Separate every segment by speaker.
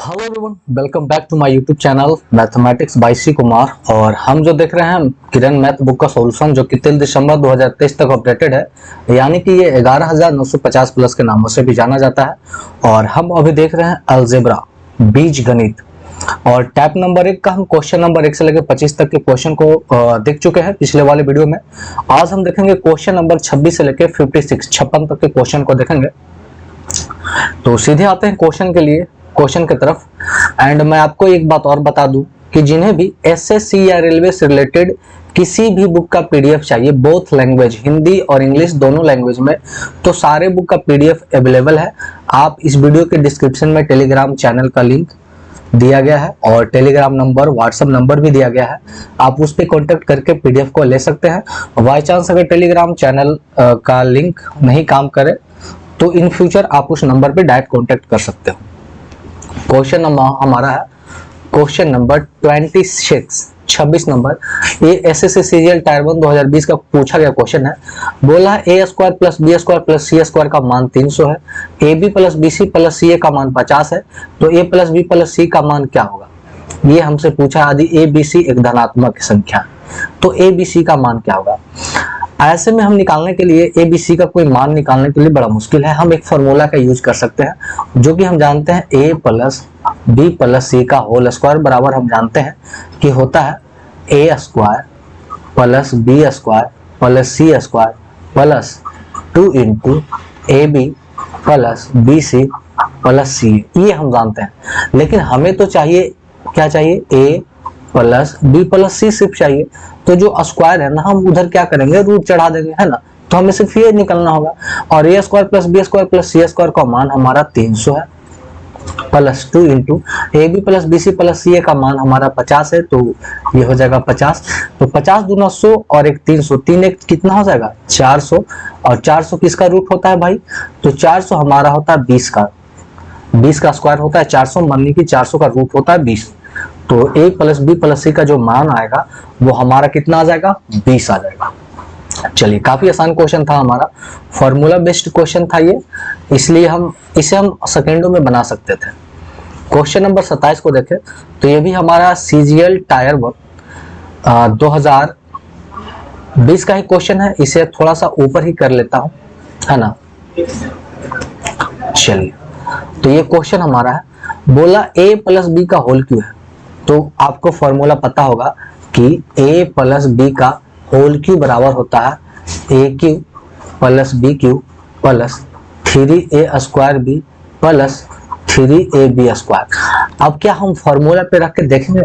Speaker 1: Hello everyone, welcome back to my YouTube channel mathematics by C Kumar. और हम जो देख रहे हैं किरण मैथ बुक का सॉल्यूशन जो कि 3 दिसंबर 2023 तक अपडेटेड है, यानी कि ये 11,950 प्लस के नामों से भी जाना जाता है। और हम अभी देख रहे हैं अलजेब्रा बीज गणित, और टैप नंबर 1 का हम क्वेश्चन नंबर 1 से लेकर 25 तक के क्वेश्चन को देख चुके हैं पिछले वाले वीडियो में। आज हम देखेंगे क्वेश्चन नंबर 26 से लेकर 56 तक के क्वेश्चन को देखेंगे। तो सीधे आते हैं क्वेश्चन की तरफ। एंड मैं आपको एक बात और बता दूं कि जिन्हें भी एसएससी या रेलवे से रिलेटेड किसी भी बुक का पीडीएफ चाहिए, बोथ लैंग्वेज हिंदी और इंग्लिश दोनों लैंग्वेज में, तो सारे बुक का पीडीएफ अवेलेबल है। आप इस वीडियो के डिस्क्रिप्शन में टेलीग्राम चैनल का लिंक दिया गया है और टेलीग्राम नंबर, व्हाट्सएप नंबर भी दिया गया है। आप उस पर कॉन्टेक्ट करके पीडीएफ को ले सकते हैं। बाई चांस अगर टेलीग्राम चैनल का लिंक नहीं काम करे तो इन फ्यूचर आप उस नंबर पे डायरेक्ट कांटेक्ट कर सकते हो। क्वेश्चन नंबर हमारा है क्वेश्चन नंबर 26 नंबर। ये एसएससी सीजीएल टायर 1 2020 का पूछा गया क्वेश्चन है। बोला है a square plus b square plus c square का मान 300 है, a b plus b c plus c a का मान 50 है, तो a plus b plus c का मान क्या होगा। ये हमसे पूछा है। यदि ए बी सी एक धनात्मक संख्या है तो ए बी सी का मान क्या होगा। ऐसे में हम निकालने के लिए ए बी सी का कोई मान निकालने के लिए बड़ा मुश्किल है। हम एक फॉर्मूला का यूज कर सकते हैं जो कि हम जानते हैं ए प्लस बी प्लस सी का होल स्क्वायर बराबर हम जानते हैं कि होता है a square plus b square plus c square plus 2 into a b plus b c plus c. ये हम जानते हैं, लेकिन हमें तो चाहिए, क्या चाहिए, ए प्लस बी प्लस सी सिर्फ चाहिए। तो जो स्क्वायर है ना, हम उधर क्या करेंगे, रूट चढ़ा देंगे, है ना। तो हमें सिर्फ ये निकलना होगा। और a square plus b square plus c square का मान हमारा 300 है, plus 2 into a b plus b c plus c a का मान हमारा 50 है, तो ये हो जाएगा 50। तो 50 दूना 100 और एक 300, 3 एक कितना हो जाएगा 400। और 400 किसका रूट होता है भाई, तो 400 हमारा होता है 20 का स्क्वायर होता है 400, मानिए कि 400 का रूट होता है 20। तो a plus b plus c का जो मान आएगा वो हमारा कितना आ जाएगा, 20 आ जाएगा। चलिए, काफी आसान क्वेश्चन था हमारा, फॉर्मूला बेस्ड क्वेश्चन था ये, इसलिए हम इसे सेकेंडों में बना सकते थे। क्वेश्चन नंबर 27 को देखें तो ये भी हमारा सीजीएल टायर 1 2020 का ही क्वेश्चन है। इसे थोड़ा सा ऊपर ही कर लेता हूं, है ना। चलिए, तो ये क्वेश्चन हमारा है। बोला ए प्लस बी का होल क्यू है, तो आपको फॉर्मूला पता होगा कि a प्लस बी का होल क्यू बराबर होता है a cube plus b cube plus 3a square b plus 3ab square. अब क्या हम फॉर्मूला पे रख के देखेंगे,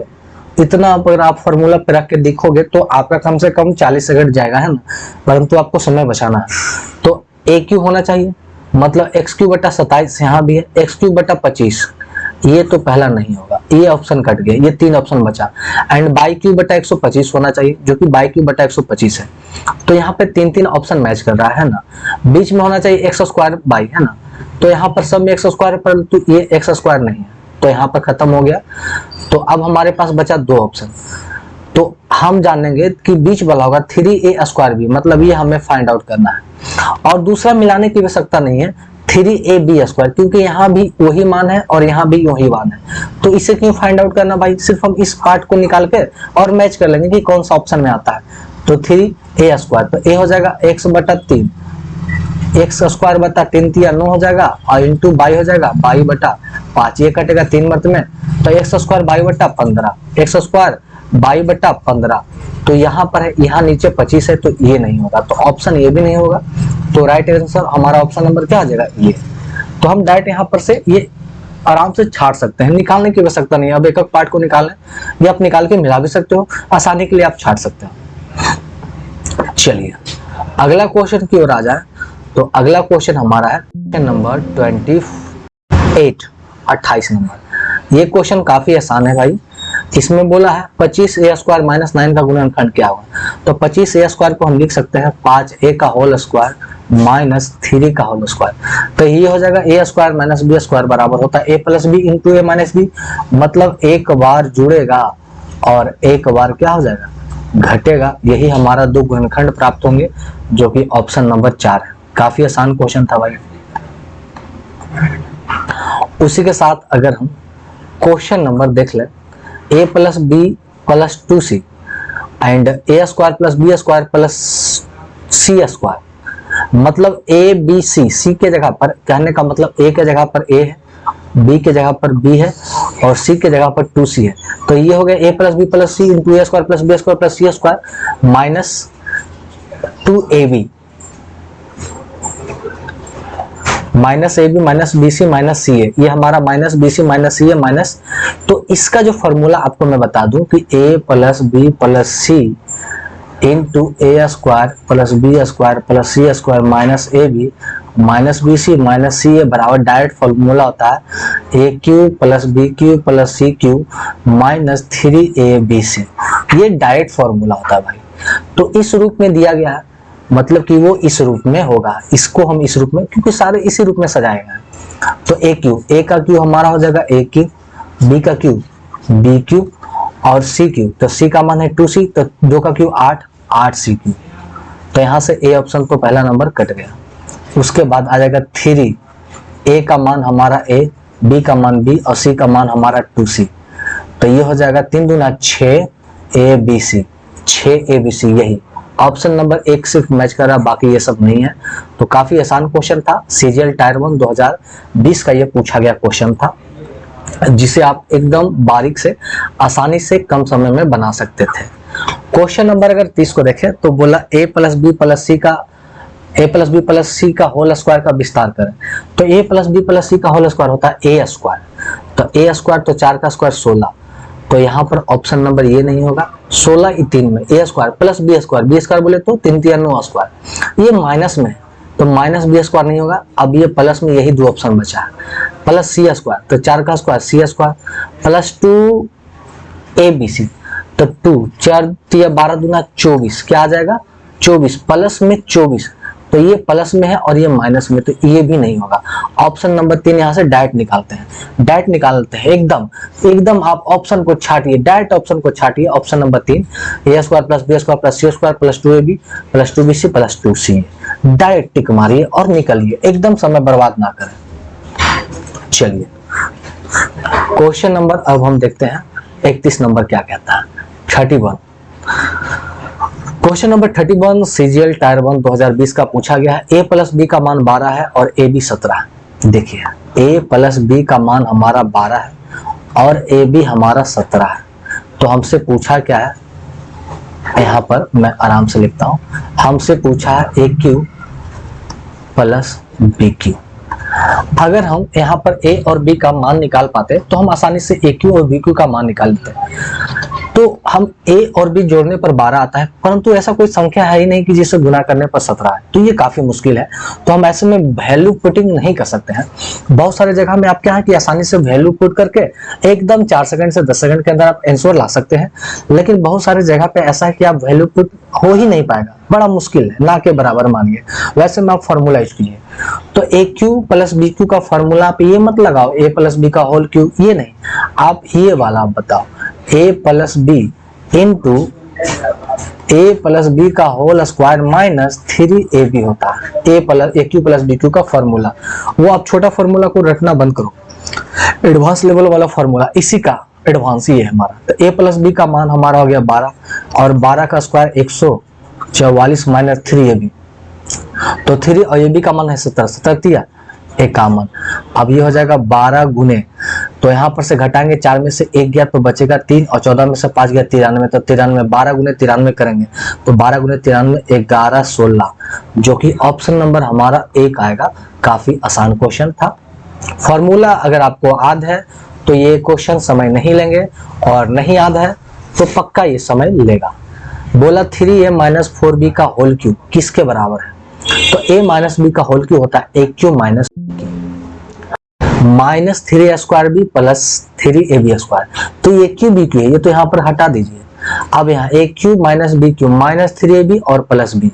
Speaker 1: इतना अगर आप फॉर्मूला पे रख के देखोगे तो आपका कम से कम 40 सेकंड जाएगा, है ना, परंतु आपको समय बचाना है। तो ए क्यू होना चाहिए, मतलब एक्स क्यू बटा 27 यहाँ भी है, एक्स क्यू बटा 25, ये तो पहला नहीं होगा, ये ऑप्शन कट गया, ये 3 ऑप्शन बचा। एंड बाई क्यू बटा 125 होना चाहिए, जो कि बाई क्यू बटा 125 है। तो यहाँ पे 3 ऑप्शन मैच कर रहा है ना। बीच में होना चाहिए एक्स स्क्वायर बाई, है ना, तो यहाँ पर सब में एक्स स्क्वायर, परंतु ये एक्स स्क्वायर नहीं है, तो यहाँ पर खत्म हो गया। तो अब हमारे पास बचा 2 ऑप्शन। तो हम जानेंगे कि बीच वाला होगा 3a स्क्वायर बी, मतलब ये हमें फाइंड आउट करना है। और दूसरा मिलाने की आवश्यकता नहीं है, 3ab स्क्वायर, क्योंकि यहाँ भी वही मान है और यहाँ भी वही मान है। तो इसे क्यों फाइंड आउट करना भाई, सिर्फ हम इस पार्ट को निकाल के और मैच कर लेंगे कि कौन सा ऑप्शन में आता है। तो 3a स्क्वायर, तो a हो जाएगा x बटा 3, एक्स स्क्वायर बटा 3 3 9 हो जाएगा, और इंटू बाई हो जाएगा बाई बटा 5, ये कटेगा 3 मर्द में, तो एक्स स्क्वायर बाई बटा 15, एक्स स्क्वायर बाई बटा 15। तो यहाँ पर है, यहाँ नीचे 25 है, तो ये नहीं होगा, तो ऑप्शन ये भी नहीं होगा। तो राइट आंसर हमारा ऑप्शन नंबर क्या आ जाएगा, ये। तो हम डायरेक्ट यहाँ पर से ये आराम से छाट सकते हैं, निकालने की आवश्यकता नहीं है। अब एक एक पार्ट को निकालें, या आप निकाल के मिला भी सकते हो, आसानी के लिए आप छाट सकते हो। चलिए, अगला क्वेश्चन की ओर आ जाए तो अगला क्वेश्चन हमारा है क्वेश्चन नंबर 28 नंबर। ये क्वेश्चन काफी आसान है भाई। इसमें बोला है 25a स्क्वायर माइनस 9 का गुणनखंड क्या होगा। तो 25a स्क्वायर को हम लिख सकते हैं 5a का होल स्क्वायर माइनस 3 का होल स्क्वायर। तो ये हो जाएगा a square minus b square बराबर होता है a plus b into a minus b, मतलब एक बार जुड़ेगा और एक बार क्या हो जाएगा, घटेगा। यही हमारा 2 गुणनखंड प्राप्त होंगे, जो कि ऑप्शन नंबर 4 है। काफी आसान क्वेश्चन था भाई। उसी के साथ अगर हम क्वेश्चन नंबर देख ले, a plus b plus 2c and a square plus b square plus c square, मतलब ए बी सी, सी के जगह पर, कहने का मतलब ए के जगह पर ए है, बी के जगह पर बी है और सी के जगह पर 2c है। तो ये हो गया a plus b plus c into a square plus b square plus c square minus 2ab minus a b minus b c minus c a, ये हमारा minus b c minus c a minus, तो इसका जो formula आपको मैं बता दूं कि a plus b plus c into a square plus b square plus c square minus a b minus b c minus c ए बराबर डायरेक्ट फॉर्मूला होता है a cube plus b cube plus c cube minus 3ab, ये direct formula होता है भाई। तो इस रूप में दिया गया है, मतलब कि वो इस रूप में होगा, इसको हम इस रूप में, क्योंकि सारे इसी रूप में सजाए गए हैं। तो ए क्यू, ए का क्यू हमारा हो जाएगा ए क्यू, बी का क्यू बी क्यू और सी क्यू, तो सी का मान है 2c, तो 2 का क्यू 8, 8c क्यू। तो यहाँ से ए ऑप्शन को पहला नंबर कट गया। उसके बाद आ जाएगा 3, ए का मान हमारा ए, बी का मान बी और सी का मान हमारा 2c, तो ये हो जाएगा 3 दूना 6 ABC, 6 ABC, यही ऑप्शन नंबर 1 सिर्फ मैच कर रहा, बाकी ये सब नहीं है। तो काफी आसान क्वेश्चन था, सीजीएल टायर 1 2020 का ये पूछा गया क्वेश्चन था, जिसे आप एकदम बारीक से आसानी से कम समय में बना सकते थे। क्वेश्चन नंबर अगर 30 को देखें तो बोला a plus b plus c का होल स्क्वायर का विस्तार करें। तो a plus b plus c का होल स्क्वायर होता है ए स्क्वायर, तो ए स्क्वायर तो 4 का स्क्वायर 16, तो यहाँ पर ऑप्शन नंबर ये नहीं होगा। 16 3 में ए स्क्वायर प्लस बी स्क्वायर बोले तो 3 3 9 स्क्वायर, ये माइनस में है तो माइनस बी स्क्वायर नहीं होगा। अब ये प्लस में यही 2 ऑप्शन बचा है, प्लस सी स्क्वायर तो 4 का स्क्वायर सी स्क्वायर प्लस 2abc, तो 2 4 12 दूना 24, क्या आ जाएगा 24, प्लस में 24, तो ये प्लस में है और ये माइनस में, तो ये भी नहीं होगा। ऑप्शन नंबर 3 यहाँ से डायरेक्ट निकालते हैं, एकदम आप ऑप्शन को छाटिए, डायरेक्ट ऑप्शन को छाटिए। Option number 3 a square plus b square plus c square plus 2ab plus 2bc plus 2c, direct tick मारिए और निकलिए, एकदम समय बर्बाद ना करें। चलिए क्वेश्चन नंबर अब हम देखते हैं 31 नंबर क्या कहता है। 31 क्वेश्चन नंबर 31 सीजीएल टायर 1 2020 का पूछा गया है। ए प्लस बी का मान 12 है और ए बी 17 है। देखिए ए प्लस बी का मान हमारा 12 है और ए बी हमारा 17 है। तो हमसे पूछा क्या है, यहाँ पर मैं आराम से लिखता हूँ, हमसे पूछा है a cube plus b Q. अगर हम यहाँ पर ए और बी का मान निकाल पाते तो हम आसानी से ए क्यू और बी क्यू का मान निकाल लेते। तो हम a और b जोड़ने पर 12 आता है, परंतु ऐसा कोई संख्या है ही नहीं कि जिसे गुना करने पर 17 है, तो ये काफी मुश्किल है। तो हम ऐसे में वैल्यू पुटिंग नहीं कर सकते हैं। बहुत सारे जगह में आप क्या है कि आसानी से वैल्यू पुट करके एकदम 4 सेकंड से 10 सेकंड के अंदर आप आंसर ला सकते हैं, लेकिन बहुत सारे जगह पे ऐसा है कि आप वैल्यू पुट हो ही नहीं पाएगा, बड़ा मुश्किल है, ना के बराबर मानिए। वैसे में आप फॉर्मूला यूज कीजिए, तो ए क्यू प्लस बी क्यू का फॉर्मूला आप ये मत लगाओ ए प्लस बी का होल क्यू, ये नहीं, आप ये वाला आप बताओ ए plus b into a plus b का होल स्क्वायर माइनस 3ab होता है a cube plus b Q का फॉर्मूला। वो आप छोटा फॉर्मूला को रटना बंद करो, एडवांस लेवल वाला फॉर्मूला इसी का एडवांस ही है हमारा। तो ए प्लस बी का मान हमारा हो गया 12 और 12 का स्क्वायर 144 माइनस 3ab, तो 3 और ab का मान है 17 दिया 51। अब ये हो जाएगा 12 गुने, तो यहाँ पर से घटाएंगे 4 में से 1 गया तो बचेगा 3 और 14 में से 5 गया 93, तो 93 12 गुने 93 करेंगे तो 12 गुने 93 11 16, जो कि ऑप्शन नंबर हमारा 1 आएगा। काफी आसान क्वेश्चन था। फॉर्मूला अगर आपको याद है तो ये क्वेश्चन समय नहीं लेंगे, और नहीं याद है तो पक्का ये समय लेगा। बोला 3a माइनस 4b का होल क्यूब किसके बराबर है, तो a माइनस बी का होल क्यूब होता है a cube minus 3a square b plus 3ab square, तो ये क्यूब बी क्यू है, ये तो यहाँ पर हटा दीजिए। अब यहाँ a cube minus b cube minus 3ab और प्लस b,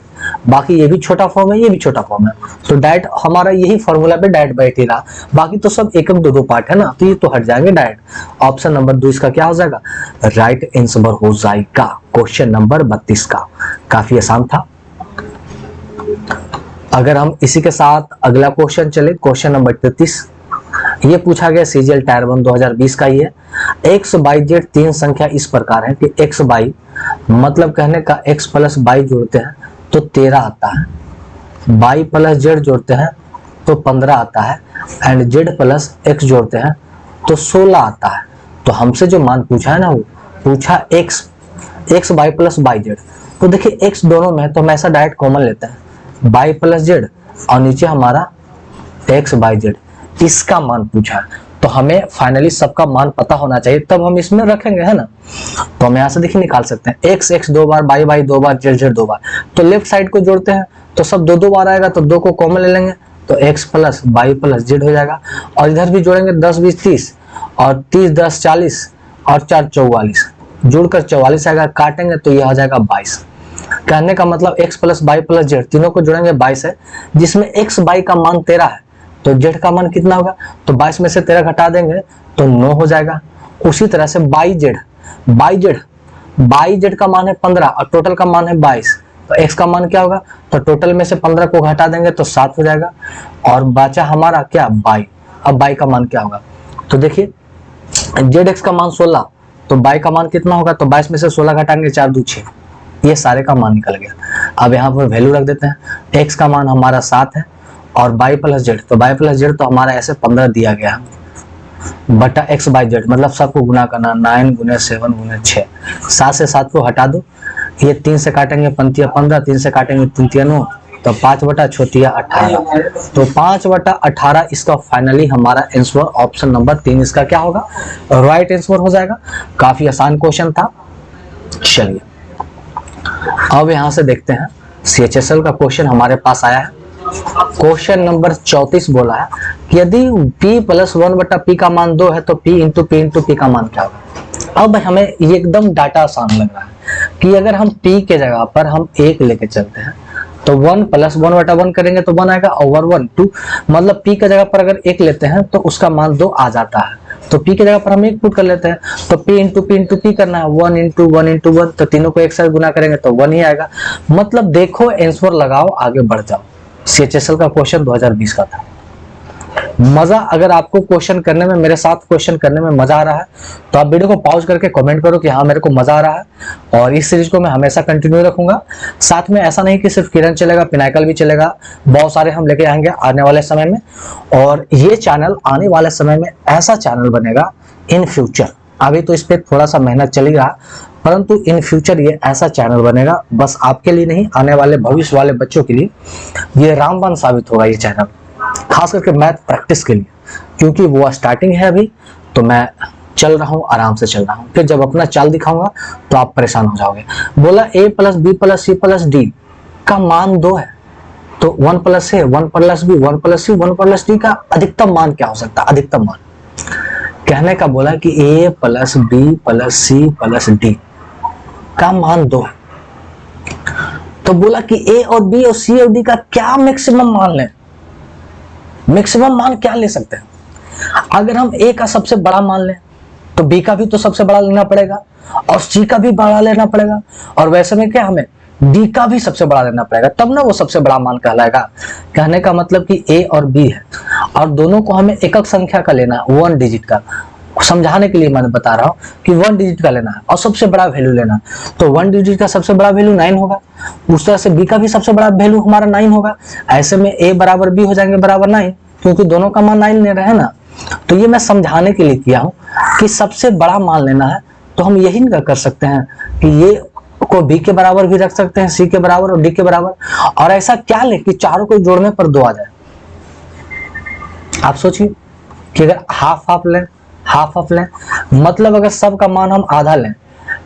Speaker 1: बाकी ये भी छोटा फॉर्म है, ये भी छोटा फॉर्म है, तो डायरेक्ट हमारा यही फॉर्मूला पे डायरेक्ट बैठ ही रहा। बाकी तो सब एक दो पार्ट है ना, तो ये तो हट जाएंगे डायरेक्ट। ऑप्शन नंबर 2 इसका क्या हो जाएगा, राइट आंसर हो जाएगा क्वेश्चन नंबर 32 का। काफी आसान था। अगर हम इसी के साथ अगला क्वेश्चन चले, क्वेश्चन नंबर 33, ये पूछा गया सीजीएल टायर 1 2020 का ही है। एक्स बाई जेड तीन संख्या इस प्रकार है कि एक्स बाई मतलब कहने का एक्स प्लस बाई जोड़ते हैं तो 13 आता है, बाई प्लस जेड जोड़ते हैं तो 15 आता है, एंड जेड प्लस एक्स जोड़ते हैं तो 16 आता है। तो हमसे जो मान पूछा है ना, वो पूछा x by plus by Z. तो देखिए एक्स दोनों में है तो हम ऐसा डायरेक्ट कॉमन लेते हैं, बाई प्लस जेड और नीचे हमारा एक्स बाई जेड, इसका मान पूछा है। तो हमें फाइनली सबका मान पता होना चाहिए, तब हम इसमें रखेंगे, है ना। तो हम यहाँ से देखिए निकाल सकते हैं x x 2 bar, by by 2 bar, Z Z 2 बार। तो लेफ्ट साइड को जोड़ते हैं तो सब 2 बार आएगा, तो 2 को कॉमन ले लेंगे तो x plus by plus Z हो जाएगा। और इधर भी जोड़ेंगे 10 20 30 और 30 10 40 और 4 44, जोड़कर 44 आएगा, काटेंगे तो यह आ जाएगा 22। कहने का मतलब x plus by plus Z तीनों को जोड़ेंगे 22 है, जिसमें एक्स बाई का मान 13 है तो जेड का मान कितना होगा, तो 22 में से 13 घटा देंगे तो 9 हो जाएगा। उसी तरह से बाई जेड का मान है 15 और टोटल का मान है 22, तो एक्स का मान क्या होगा, तो टोटल में से 15 को घटा देंगे तो 7 हो जाएगा। और बचा हमारा क्या, बाई। अब बाई का मान क्या होगा, तो देखिए जेड एक्स का मान 16, तो बाई का मान कितना होगा, तो 22 में से 16 घटाएंगे 4 2 6, ये सारे का मान निकल गया। अब यहाँ पर वैल्यू रख देते हैं, एक्स का मान हमारा 7 है और बाई प्लस जेड, तो बाई प्लस जेड तो हमारा ऐसे 15 दिया गया बटा एक्स बाई जेड, मतलब सबको गुना करना 9 गुने 7 गुने 6, 7 से 7 को हटा दो, ये 3 से काटेंगे 5 15, 3 से काटेंगे 3 9, तो 5 बटा 6 18, तो 5 बटा 18 इसका फाइनली हमारा आंसर ऑप्शन नंबर 3 इसका क्या होगा, राइट आंसर हो जाएगा। काफी आसान क्वेश्चन था। चलिए अब यहां से देखते हैं CHSL का क्वेश्चन हमारे पास आया है। क्वेश्चन नंबर 34 बोला है कि यदि p प्लस 1 बटा p का मान 2 है तो p इंटू p का मान क्या होगा। अब हमें ये एकदम डाटा आसान लग रहा है कि अगर हम p के जगह पर हम 1 लेके चलते हैं तो 1 प्लस 1 बटा 1 करेंगे तो 1 आएगा, ओवर 1 2, मतलब p के जगह पर अगर 1 लेते हैं तो उसका मान 2 आ जाता है, तो p के जगह पर हम 1 पुट कर लेते हैं, तो p इंटू p करना है, 1 इंटू 1, तो तीनों को एक साथ गुना करेंगे तो 1 ही आएगा। मतलब देखो आंसर लगाओ आगे बढ़ जाओ। CHSL का क्वेश्चन 2020 का था। मजा, अगर आपको क्वेश्चन करने में, मेरे साथ क्वेश्चन करने में मजा आ रहा है तो आप वीडियो को पॉज करके कमेंट करो कि हाँ मेरे को मजा आ रहा है, और इस सीरीज को मैं हमेशा कंटिन्यू रखूंगा। साथ में ऐसा नहीं कि सिर्फ किरण चलेगा, पिनाकल भी चलेगा, बहुत सारे हम लेके आएंगे आने वाले समय में। और ये चैनल आने वाले समय में ऐसा चैनल बनेगा इन फ्यूचर, अभी तो इस पर थोड़ा सा मेहनत चल रहा, परंतु इन फ्यूचर ये ऐसा चैनल बनेगा, बस आपके लिए नहीं, आने वाले भविष्य वाले बच्चों के लिए ये रामबाण साबित होगा ये चैनल, खास करके मैथ प्रैक्टिस के लिए, क्योंकि वो स्टार्टिंग है अभी, तो मैं चल रहा हूँ, आराम से चल रहा हूँ। फिर जब अपना चाल दिखाऊंगा तो आप परेशान हो जाओगे। बोला a plus b plus c plus d का मान 2 है, तो 1 plus a 1 plus b 1 plus c 1 plus d का अधिकतम मान क्या हो सकता है, अधिकतम मान। कहने का बोला कि a plus b plus c plus d का मान 2 है, तो बोला कि a और b और c और d का क्या मैक्सिमम मान लें, मैक्सिमम मान क्या ले सकते हैं। अगर हम a का सबसे बड़ा मान लें तो b का भी तो सबसे बड़ा लेना पड़ेगा और c का भी बड़ा लेना पड़ेगा, और वैसे में क्या हमें d का भी सबसे बड़ा लेना पड़ेगा, तब ना वो सबसे बड़ा मान कहलाएगा। कहने का मतलब कि a और b है और दोनों को हमें एकक संख्या का लेना है, 1 डिजिट का। समझाने के लिए मैंने बता रहा हूँ कि 1 डिजिट का लेना है और सबसे बड़ा वैल्यू लेना है, तो 1 डिजिट का सबसे बड़ा वैल्यू 9 होगा, उस तरह से b का भी सबसे बड़ा वैल्यू हमारा 9 होगा। ऐसे में a बराबर b हो जाएंगे बराबर 9, क्योंकि दोनों का मान 9 ले रहे हैं ना। तो ये मैं समझाने के लिए किया हूँ कि सबसे बड़ा मान लेना है, तो हम यही कर सकते हैं कि ये को b के बराबर भी रख सकते हैं, c के बराबर और d के बराबर, और ऐसा क्या ले कि चारों को जोड़ने पर 2 आ जाए। आप सोचिए कि अगर हाफ हाफ लें, मतलब अगर सब का मान हम आधा लें,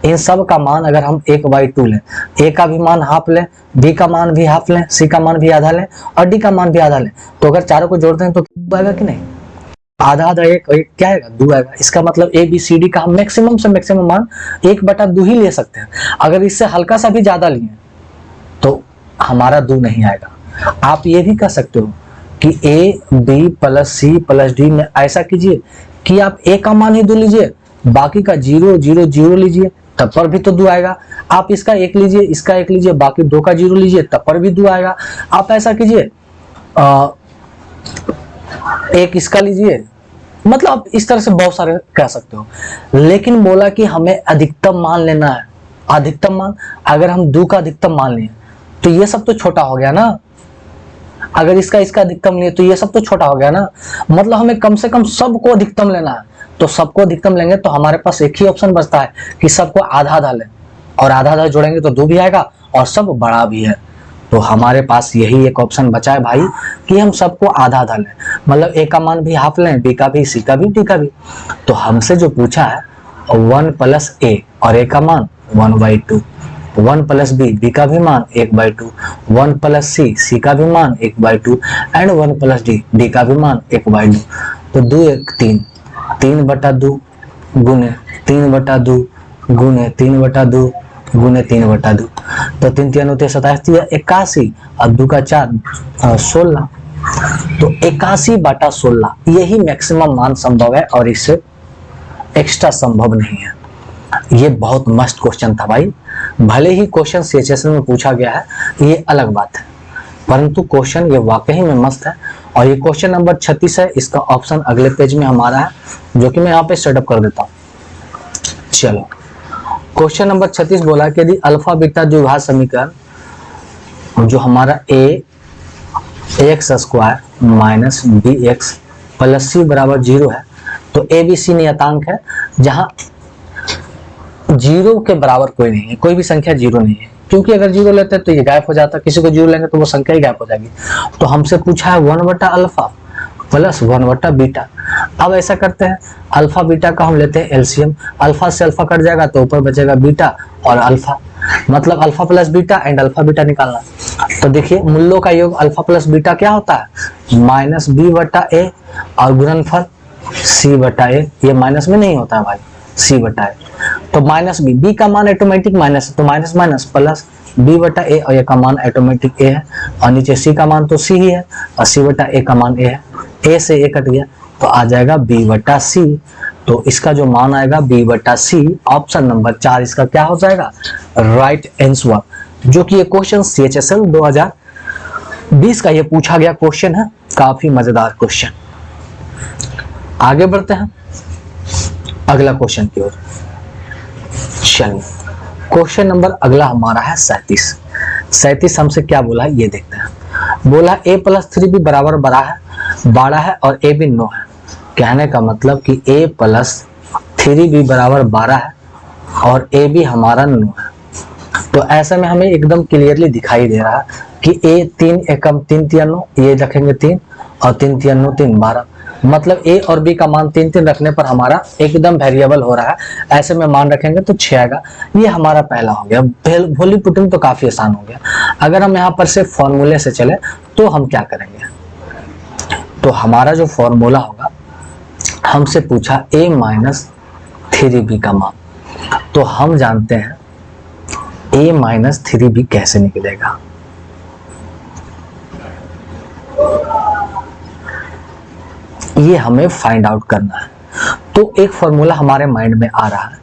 Speaker 1: इन सब का मान अगर हम 1/2 लें, a का भी मान हाफ लें, b का मान भी हाफ लें, c का मान भी आधा लें और d का मान भी आधा लें, तो अगर चारों को जोड़ते हैं तो 2 आएगा कि नहीं, आधा आधा एक क्या आएगा, 2 आएगा। इसका मतलब a b c d का हम मैक्सिमम से मैक्सिमम मान 1/2 ही ले सकते हैं। अगर इससे हल्का सा भी ज्यादा लिए तो हमारा 2 नहीं आएगा। आप ये भी कह सकते हो कि a b plus c plus d में ऐसा कीजिए कि आप a का मान ही 2 लीजिए, बाकी का 0 0 0 लीजिए, तब पर भी तो 2 आएगा। आप इसका 1 लीजिए, इसका 1 लीजिए, बाकी 2 का 0 लीजिए, तब पर भी 2 आएगा। आप ऐसा कीजिए, एक इसका लीजिए, मतलब आप इस तरह से बहुत सारे कह सकते हो, लेकिन बोला कि हमें अधिकतम मान लेना है। अधिकतम मान, अगर हम 2 का अधिकतम मान लिए तो ये सब तो छोटा हो गया ना, अगर इसका अधिकतम लिए तो ये सब तो छोटा हो गया ना, मतलब हमें कम से कम सबको अधिकतम लेना है। तो सबको अधिकतम लेंगे तो हमारे पास एक ही ऑप्शन बचता है कि सबको आधा आधा लें, और आधा आधा जोड़ेंगे तो 2 भी आएगा और सब बड़ा भी है। तो हमारे पास यही एक ऑप्शन बचा है भाई कि हम सबको आधा आधा लें, मतलब ए का मान भी हाफ लें, बी का भी, सी का भी, डी का भी। तो हमसे जो पूछा है 1 प्लस ए, और ए का मान 1/2, 1 प्लस बी, बी का भी मान 1/2, 1 प्लस सी, सी का भी मान 1/2, एंड 1 प्लस डी, डी का भी मान 1/2। तो 2 1 3, 3/2 गुने 3/2 गुने 3/2 गुने 3/2, तो 3 3 9 27 81, और 2 का 4 16। तो 81/16 यही मैक्सिमम मान संभव है, और इससे एक्स्ट्रा संभव नहीं है। ये बहुत मस्त क्वेश्चन था भाई, भले ही क्वेश्चन सीएचएसएल में पूछा गया है, ये अलग बात है, परंतु क्वेश्चन ये वाकई में मस्त है। और ये क्वेश्चन नंबर 36 है, इसका ऑप्शन अगले पेज में हमारा है, जो कि मैं यहाँ पे सेटअप कर देता हूँ। चलो, क्वेश्चन नंबर 36 बोला कि यदि अल्फा बीटा द्विघात समीकरण जो हमारा a x square minus b x plus c बराबर 0 है, तो ए बी सी नियतांक है जहां 0 के बराबर कोई नहीं है, कोई भी संख्या 0 नहीं है, क्योंकि अगर 0 लेते हैं तो ये गायब हो जाता, किसी को 0 लेंगे तो वो संख्या ही गायब हो जाएगी। तो हमसे पूछा है 1/अल्फा प्लस 1/बीटा। अब ऐसा करते हैं, अल्फा बीटा का हम लेते हैं एलसीएम, अल्फा से अल्फा कट जाएगा तो ऊपर बचेगा बीटा और अल्फा, मतलब alpha plus beta and alpha beta निकालना। तो देखिए मूल्यों का योग अल्फा प्लस बीटा क्या होता है, माइनस बी बटा ए, और गुणनफल सी बटा ए, ये माइनस में नहीं होता है भाई, सी बटा ए। तो माइनस बी का मान ऑटोमेटिक माइनस है, तो माइनस माइनस प्लस बी बटा ए, और ये का मान ऑटोमेटिक ए है, और नीचे सी का मान तो सी ही है, और सी बटा ए का मान ए है, ए से ए कट गया तो आ जाएगा बी बटा सी। तो इसका जो मान आएगा बी बटा सी, ऑप्शन नंबर 4 इसका क्या हो जाएगा, राइट आंसर। जो कि ये क्वेश्चन सीएचएसएल 2020 का ये पूछा गया क्वेश्चन है, काफी मजेदार क्वेश्चन। आगे बढ़ते हैं अगला क्वेश्चन की ओर। चलिए, क्वेश्चन नंबर अगला हमारा है 37 हमसे क्या बोला है ये देखते हैं। बोला a प्लस 3b बराबर बड़ा है और a भी 9 है। कहने का मतलब कि a प्लस 3b बराबर 12 है और a भी हमारा 9 है। तो ऐसे में हमें एकदम क्लियरली दिखाई दे रहा है कि a 3 एकम 3 3 9, ये रखेंगे 3 और 3 3 9 3 12, मतलब a और b का मान 3 3 रखने पर हमारा एकदम वेरिएबल हो रहा है। ऐसे में मान रखेंगे तो 6 आएगा। ये हमारा पहला हो गया, वैल्यू पुटिंग तो काफी आसान हो गया। अगर हम यहाँ पर से फॉर्मूले से चले तो हम क्या करेंगे, तो हमारा जो फॉर्मूला होगा, हमसे पूछा a माइनस 3b का मान, तो हम जानते हैं a माइनस 3b कैसे निकलेगा। ये हमें फाइंड आउट करना है। तो एक फॉर्मूला हमारे माइंड में आ रहा है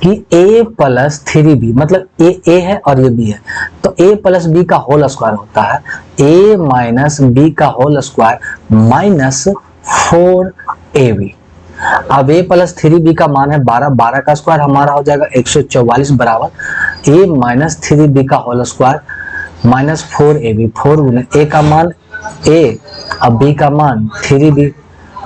Speaker 1: कि a प्लस 3b, मतलब a है और ये b है, तो a प्लस b का होल स्क्वायर होता है a माइनस b का होल स्क्वायर माइनस 4ab। अब a प्लस 3b का मान है 12, 12 का स्क्वायर हमारा हो जाएगा 144 बराबर a माइनस 3b का होल स्क्वायर माइनस 4ab, 4 गुने a का मान a और b का मान 3b,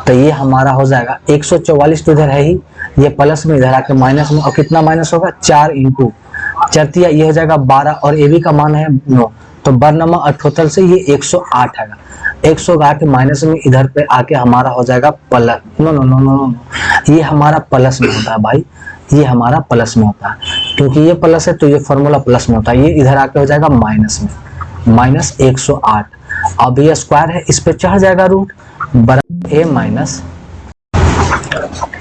Speaker 1: तो ये हमारा हो जाएगा 144 तो इधर है ही, ये प्लस में इधर आके माइनस में, और कितना माइनस होगा 4 इंटू चरतिया, ये हो जाएगा 12 और ए बी का मान है 9, तो बरनमा अठोतल से ये 108 आएगा। 108 माइनस में इधर पे आके हमारा हो जाएगा plus, no no no no no, ये हमारा प्लस में होता है भाई, ये हमारा प्लस में होता है, क्योंकि ये प्लस है तो ये फॉर्मूला प्लस में होता है। ये इधर आके हो जाएगा माइनस में, माइनस 108। अब ये स्क्वायर है, इस पे चढ़ जाएगा रूट, बराबर a minus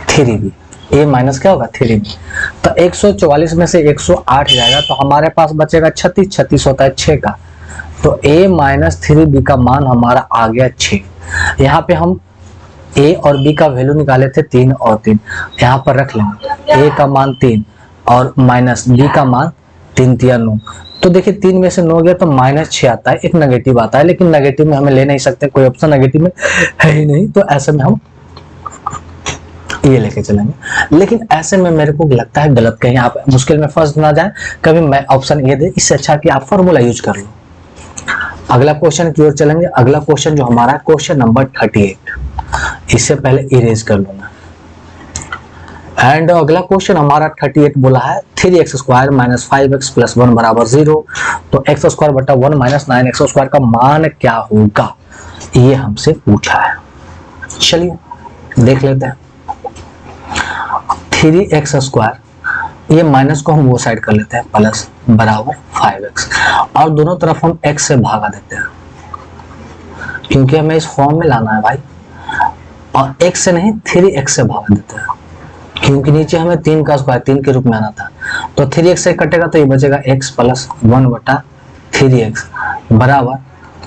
Speaker 1: 3b, a minus क्या होगा 3b। तो 144 में से 108 जाएगा तो हमारे पास बचेगा 36, 36 होता है 6 का, तो a माइनस 3b का मान हमारा आ गया 6। यहाँ पे हम a और b का वैल्यू निकाले थे 3 और 3, यहाँ पर रख लेंगे a का मान 3 और माइनस b का मान 3 3 9। तो देखिए 3 में से 9 गया तो माइनस 6 आता है, एक नेगेटिव आता है, लेकिन नेगेटिव में हमें ले नहीं सकते, कोई ऑप्शन नेगेटिव में है ही नहीं, तो ऐसे में हम ये लेके चलेंगे। लेकिन ऐसे में मेरे को लगता है गलत, कहीं आप मुश्किल में फंस ना जाए, कभी मैं ऑप्शन ए दे, इससे अच्छा कि आप फॉर्मूला यूज कर लो। अगला क्वेश्चन की ओर चलेंगे। अगला क्वेश्चन जो हमारा क्वेश्चन नंबर 38, इससे पहले इरेज कर लूंगा। एंड अगला क्वेश्चन हमारा 38 बोला है 3x square minus 5x plus 1 बराबर 0। तो x स्क्वायर बटा 1 माइनस 9x स्क्वायर का मान क्या होगा, ये हमसे पूछा है। चलिए देख लेते हैं। 3x स्क्वायर, ये माइनस को हम वो साइड कर लेते हैं, प्लस बराबर 5x, और दोनों तरफ हम x से भागा देते हैं, क्योंकि हमें इस फॉर्म में लाना है भाई। और x से नहीं 3x से भागा देते हैं, क्योंकि नीचे हमें 3 का स्क्वायर 3 के रूप में आना था। तो 3x से कटेगा तो ये बचेगा x प्लस 1 बटा 3x बराबर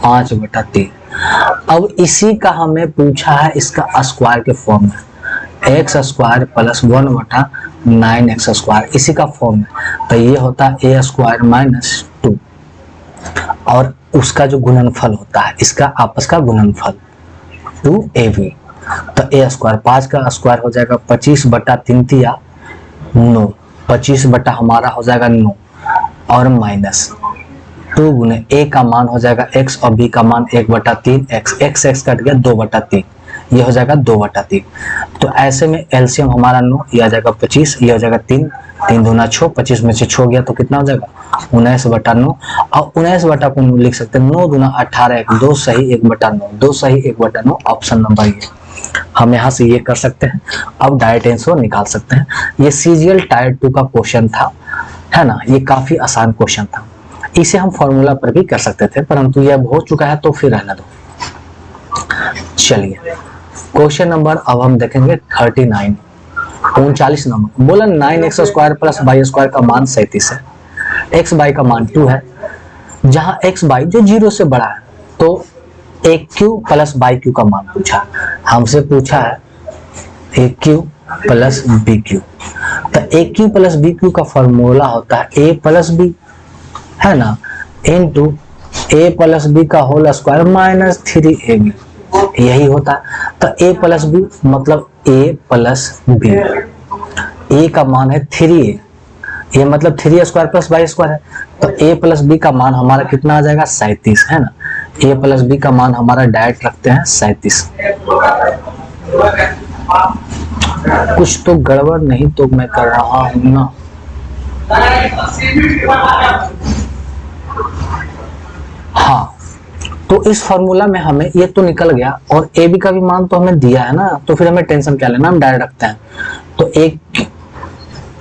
Speaker 1: 5 बटा 3। अब इसी का हमें पूछा है इसका स्क्वायर के फॉर्म में, एक्स स्क्वायर प्लस 1 बटा 9x स्क्वायर, इसी का फॉर्म है। तो ये होता है a स्क्वायर माइनस 2, और उसका जो गुणनफल होता है, इसका आपस का गुणनफल 2ab। तो a स्क्वायर 5 का स्क्वायर हो जाएगा 25 बटा 3 तिया 9, 25 बटा हमारा हो जाएगा 9, और माइनस 2 गुने a का मान हो जाएगा x और b का मान 1 बटा 3 x कट गया 2 बटा 3, ये हो जाएगा 2 बटा 3। तो ऐसे में एलसीएम हमारा 9, ये आ जाएगा 25, ये हो जाएगा 3, 3 दूना 6, 25 में से 6 गया तो कितना हो जाएगा 19 बटा 9, और 19 बटा को लिख सकते हैं 9 दूना 18, 2 सही 1 बटा 9, 2 सही 1 बटा 9, ऑप्शन नंबर ये। हम यहाँ से ये कर सकते हैं। अब डायरेक्ट आंसर निकाल सकते हैं। ये सीजीएल टायर 2 का क्वेश्चन था, है ना, ये काफी आसान क्वेश्चन था। इसे हम फॉर्मूला पर भी कर सकते थे, परंतु ये अब हो चुका है तो फिर रहने दो। चलिए क्वेश्चन नंबर अब हम देखेंगे 39, 39 नंबर। बोला 9x square plus Y square का मान 37 है, x बाई का मान 2 है, जहां x बाई जो 0 से बड़ा है, तो AQ प्लस BQ का मान पूछा, हमसे पूछा है AQ प्लस BQ। तो AQ प्लस BQ का फॉर्मूला होता है A प्लस B, है ना, इनटू A प्लस B का होल स्क्वायर माइनस 3AB, यही होता है। तो A प्लस B मतलब A प्लस B, A का मान है 3A, ये मतलब 3A square plus Y square है। तो A प्लस B का मान हमारा कितना आ जाएगा 37, है ना। A प्लस B का मान हमारा डायरेक्ट रखते हैं 37। कुछ तो गड़बड़ नहीं तो मैं कर रहा हूं ना। हाँ, तो इस फॉर्मूला में हमें ये तो निकल गया, और ए बी का भी मान तो हमें दिया है ना, तो फिर हमें टेंशन क्या लेना, हम डायरेक्ट रखते हैं। तो एक,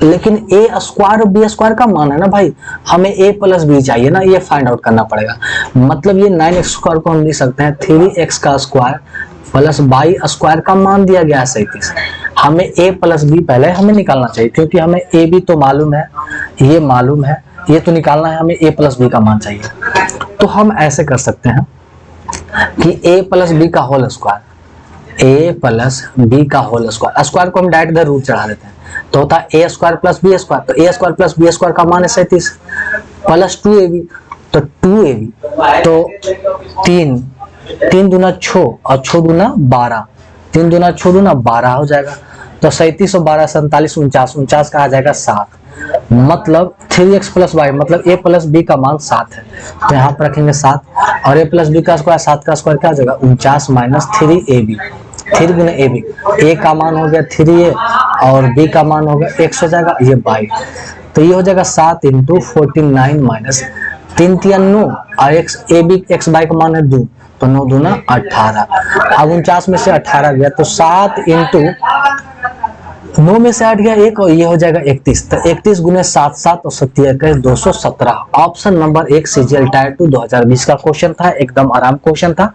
Speaker 1: लेकिन ए स्क्वायर और बी स्क्वायर का मान है ना भाई, हमें ए प्लस बी चाहिए ना, ये फाइंड आउट करना पड़ेगा। मतलब ये 9x स्क्वायर को हम लिख सकते हैं 3x का स्क्वायर प्लस वाई स्क्वायर का मान दिया गया है 37। हमें ए प्लस बी पहले हमें निकालना चाहिए, क्योंकि हमें ए बी तो मालूम है, ये मालूम है, ये तो निकालना है, हमें ए प्लस बी का मान चाहिए। तो हम ऐसे कर सकते हैं कि ए प्लस बी का होल स्क्वायर, ए प्लस बी का होल स्क्वायर, स्क्वायर को हम डायरेक्ट इधर रूट चढ़ा देते हैं, तो होता है a square plus b square. तो ए स्क्वायर प्लस बी स्क्वायर का मान है 37 प्लस 2ab, तो 2ab तो 3 दूना 6 और 6 दूना 12, 3 दूना 6 दूना 12 हो जाएगा। तो 37 और 12 47 49, 49 का आ जाएगा 7, मतलब 3x प्लस वाई मतलब a प्लस बी का मान 7 है। तो यहाँ पर रखेंगे 7, और a प्लस बी का स्क्वायर 7 का स्क्वायर क्या आ जाएगा 49 minus 3ab, 3 Guna ab, a का मान हो गया 3a और b का मान हो गया x हो जाएगा ये 22। तो ये हो जाएगा 7 इंटू 49 माइनस 3 तिया 9, और x बाई का मान है 2, तो 9 दूना 18। अब 49 में से 18 गया तो 7 इंटू 9 में से 8 गया 1, और ये हो जाएगा 31। तो 31 गुने 7 7 और 7 217। ऑप्शन नंबर 1 सीजीएल टायर 2 2020 का क्वेश्चन था, एकदम आराम क्वेश्चन था।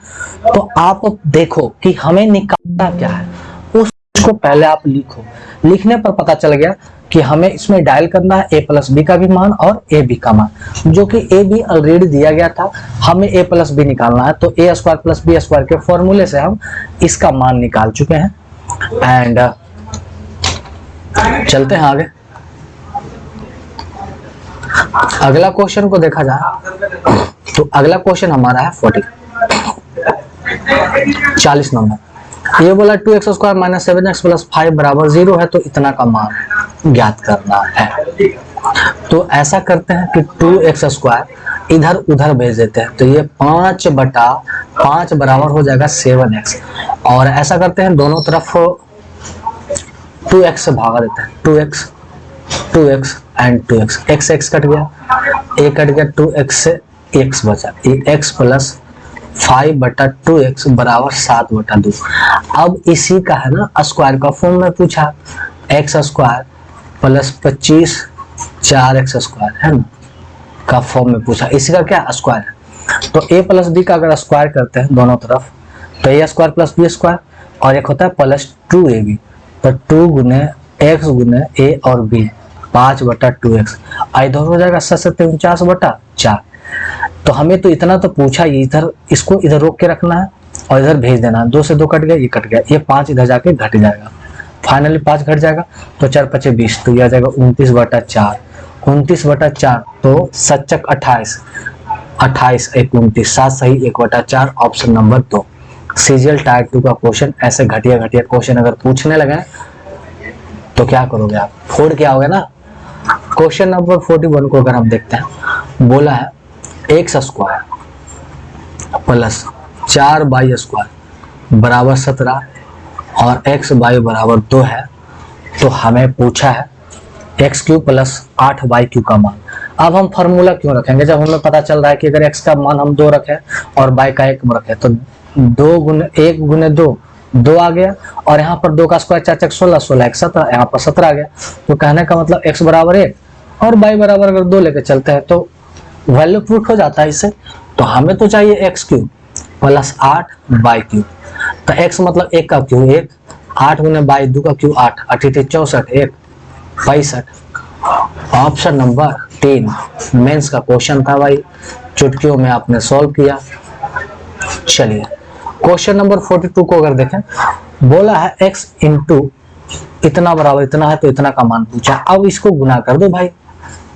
Speaker 1: तो आप देखो कि हमें निकालना क्या है, उसको पहले आप लिखो। लिखने पर पता चल गया कि हमें इसमें डायल करना है ए प्लस बी का भी मान और ए बी का मान, जो कि ए बी ऑलरेडी दिया गया था, हमें ए प्लस बी निकालना है। तो ए स्क्वायर प्लस बी स्क्वायर के फॉर्मूले से हम इसका मान निकाल चुके हैं। एंड चलते हैं आगे। अगला क्वेश्चन को देखा जाए तो अगला क्वेश्चन हमारा है 40 नंबर। ये बोला 2x square minus 7x plus 5 बराबर 0 है, तो इतना का मान ज्ञात करना है। तो ऐसा करते हैं कि 2x स्क्वायर इधर उधर भेज देते हैं, तो ये 5/5 बराबर हो जाएगा 7x। और ऐसा करते हैं दोनों तरफ 2x से भागा देते हैं, 2x and 2x, x cut गया, a कट गया, 2x से x बचा, x प्लस 5/2x बराबर 7/2। अब इसी का है ना स्क्वायर का फॉर्म में पूछा, x square plus 25 4x square है ना का फॉर्म में पूछा, इसी का क्या स्क्वायर है। तो a प्लस b का अगर स्क्वायर करते हैं दोनों तरफ, तो a square plus b square, और एक होता है प्लस 2ab, तो 2 गुने x गुने a और b 5/2x, इधर हो जाएगा 7/4। तो हमें तो इतना तो पूछा, इधर इसको इधर रोक के रखना है और इधर भेज देना है। 2 से 2 कट गया, ये कट गया, ये 5 इधर जाके घट जाएगा, फाइनली 5 घट जाएगा, तो 4×5 = 20, तो यह आ जाएगा 29/4। 29/4 तो 7×4 = 28, 28 × 1 = 29, 7 सही 1/4, ऑप्शन नंबर 2। सीजीएल टायर 2 का क्वेश्चन ऐसे घटिया क्वेश्चन अगर पूछने लगे तो क्या करोगे आप, फोड़ के आओगे ना। क्वेश्चन नंबर 41 को अगर हम देखते हैं, बोला है x square plus 4y square बराबर 17 और xy बराबर 2 है, तो हमें पूछा है x³ प्लस 8y³ का मान। अब हम फार्मूला क्यों रखेंगे, जब हमें पता चल रहा है कि अगर x का मान हम 2 रखें और y का 1 रखें, तो 1 गुने 2 आ गया, और यहाँ पर 2 का स्क्वायर 4×4 16, 16 × 1 17, यहाँ पर 17 आ गया। तो कहने का मतलब x बराबर 1 और y बराबर अगर 2 लेके चलते हैं तो वैल्यू प्रूफ हो जाता है इससे। तो हमें तो चाहिए x³ प्लस 8y³, तो x मतलब 1 का क्यूब 1, 8 गुने y 2 का क्यूब 8, 8 × 64, 1 65। ऑप्शन नंबर 3 मेंस का क्वेश्चन था भाई, चुटकियों में आपने सॉल्व किया। चलिए क्वेश्चन नंबर 42 को अगर देखें, बोला है x इंटू इतना बराबर इतना है, तो इतना का मान पूछा। अब इसको गुना कर दो भाई,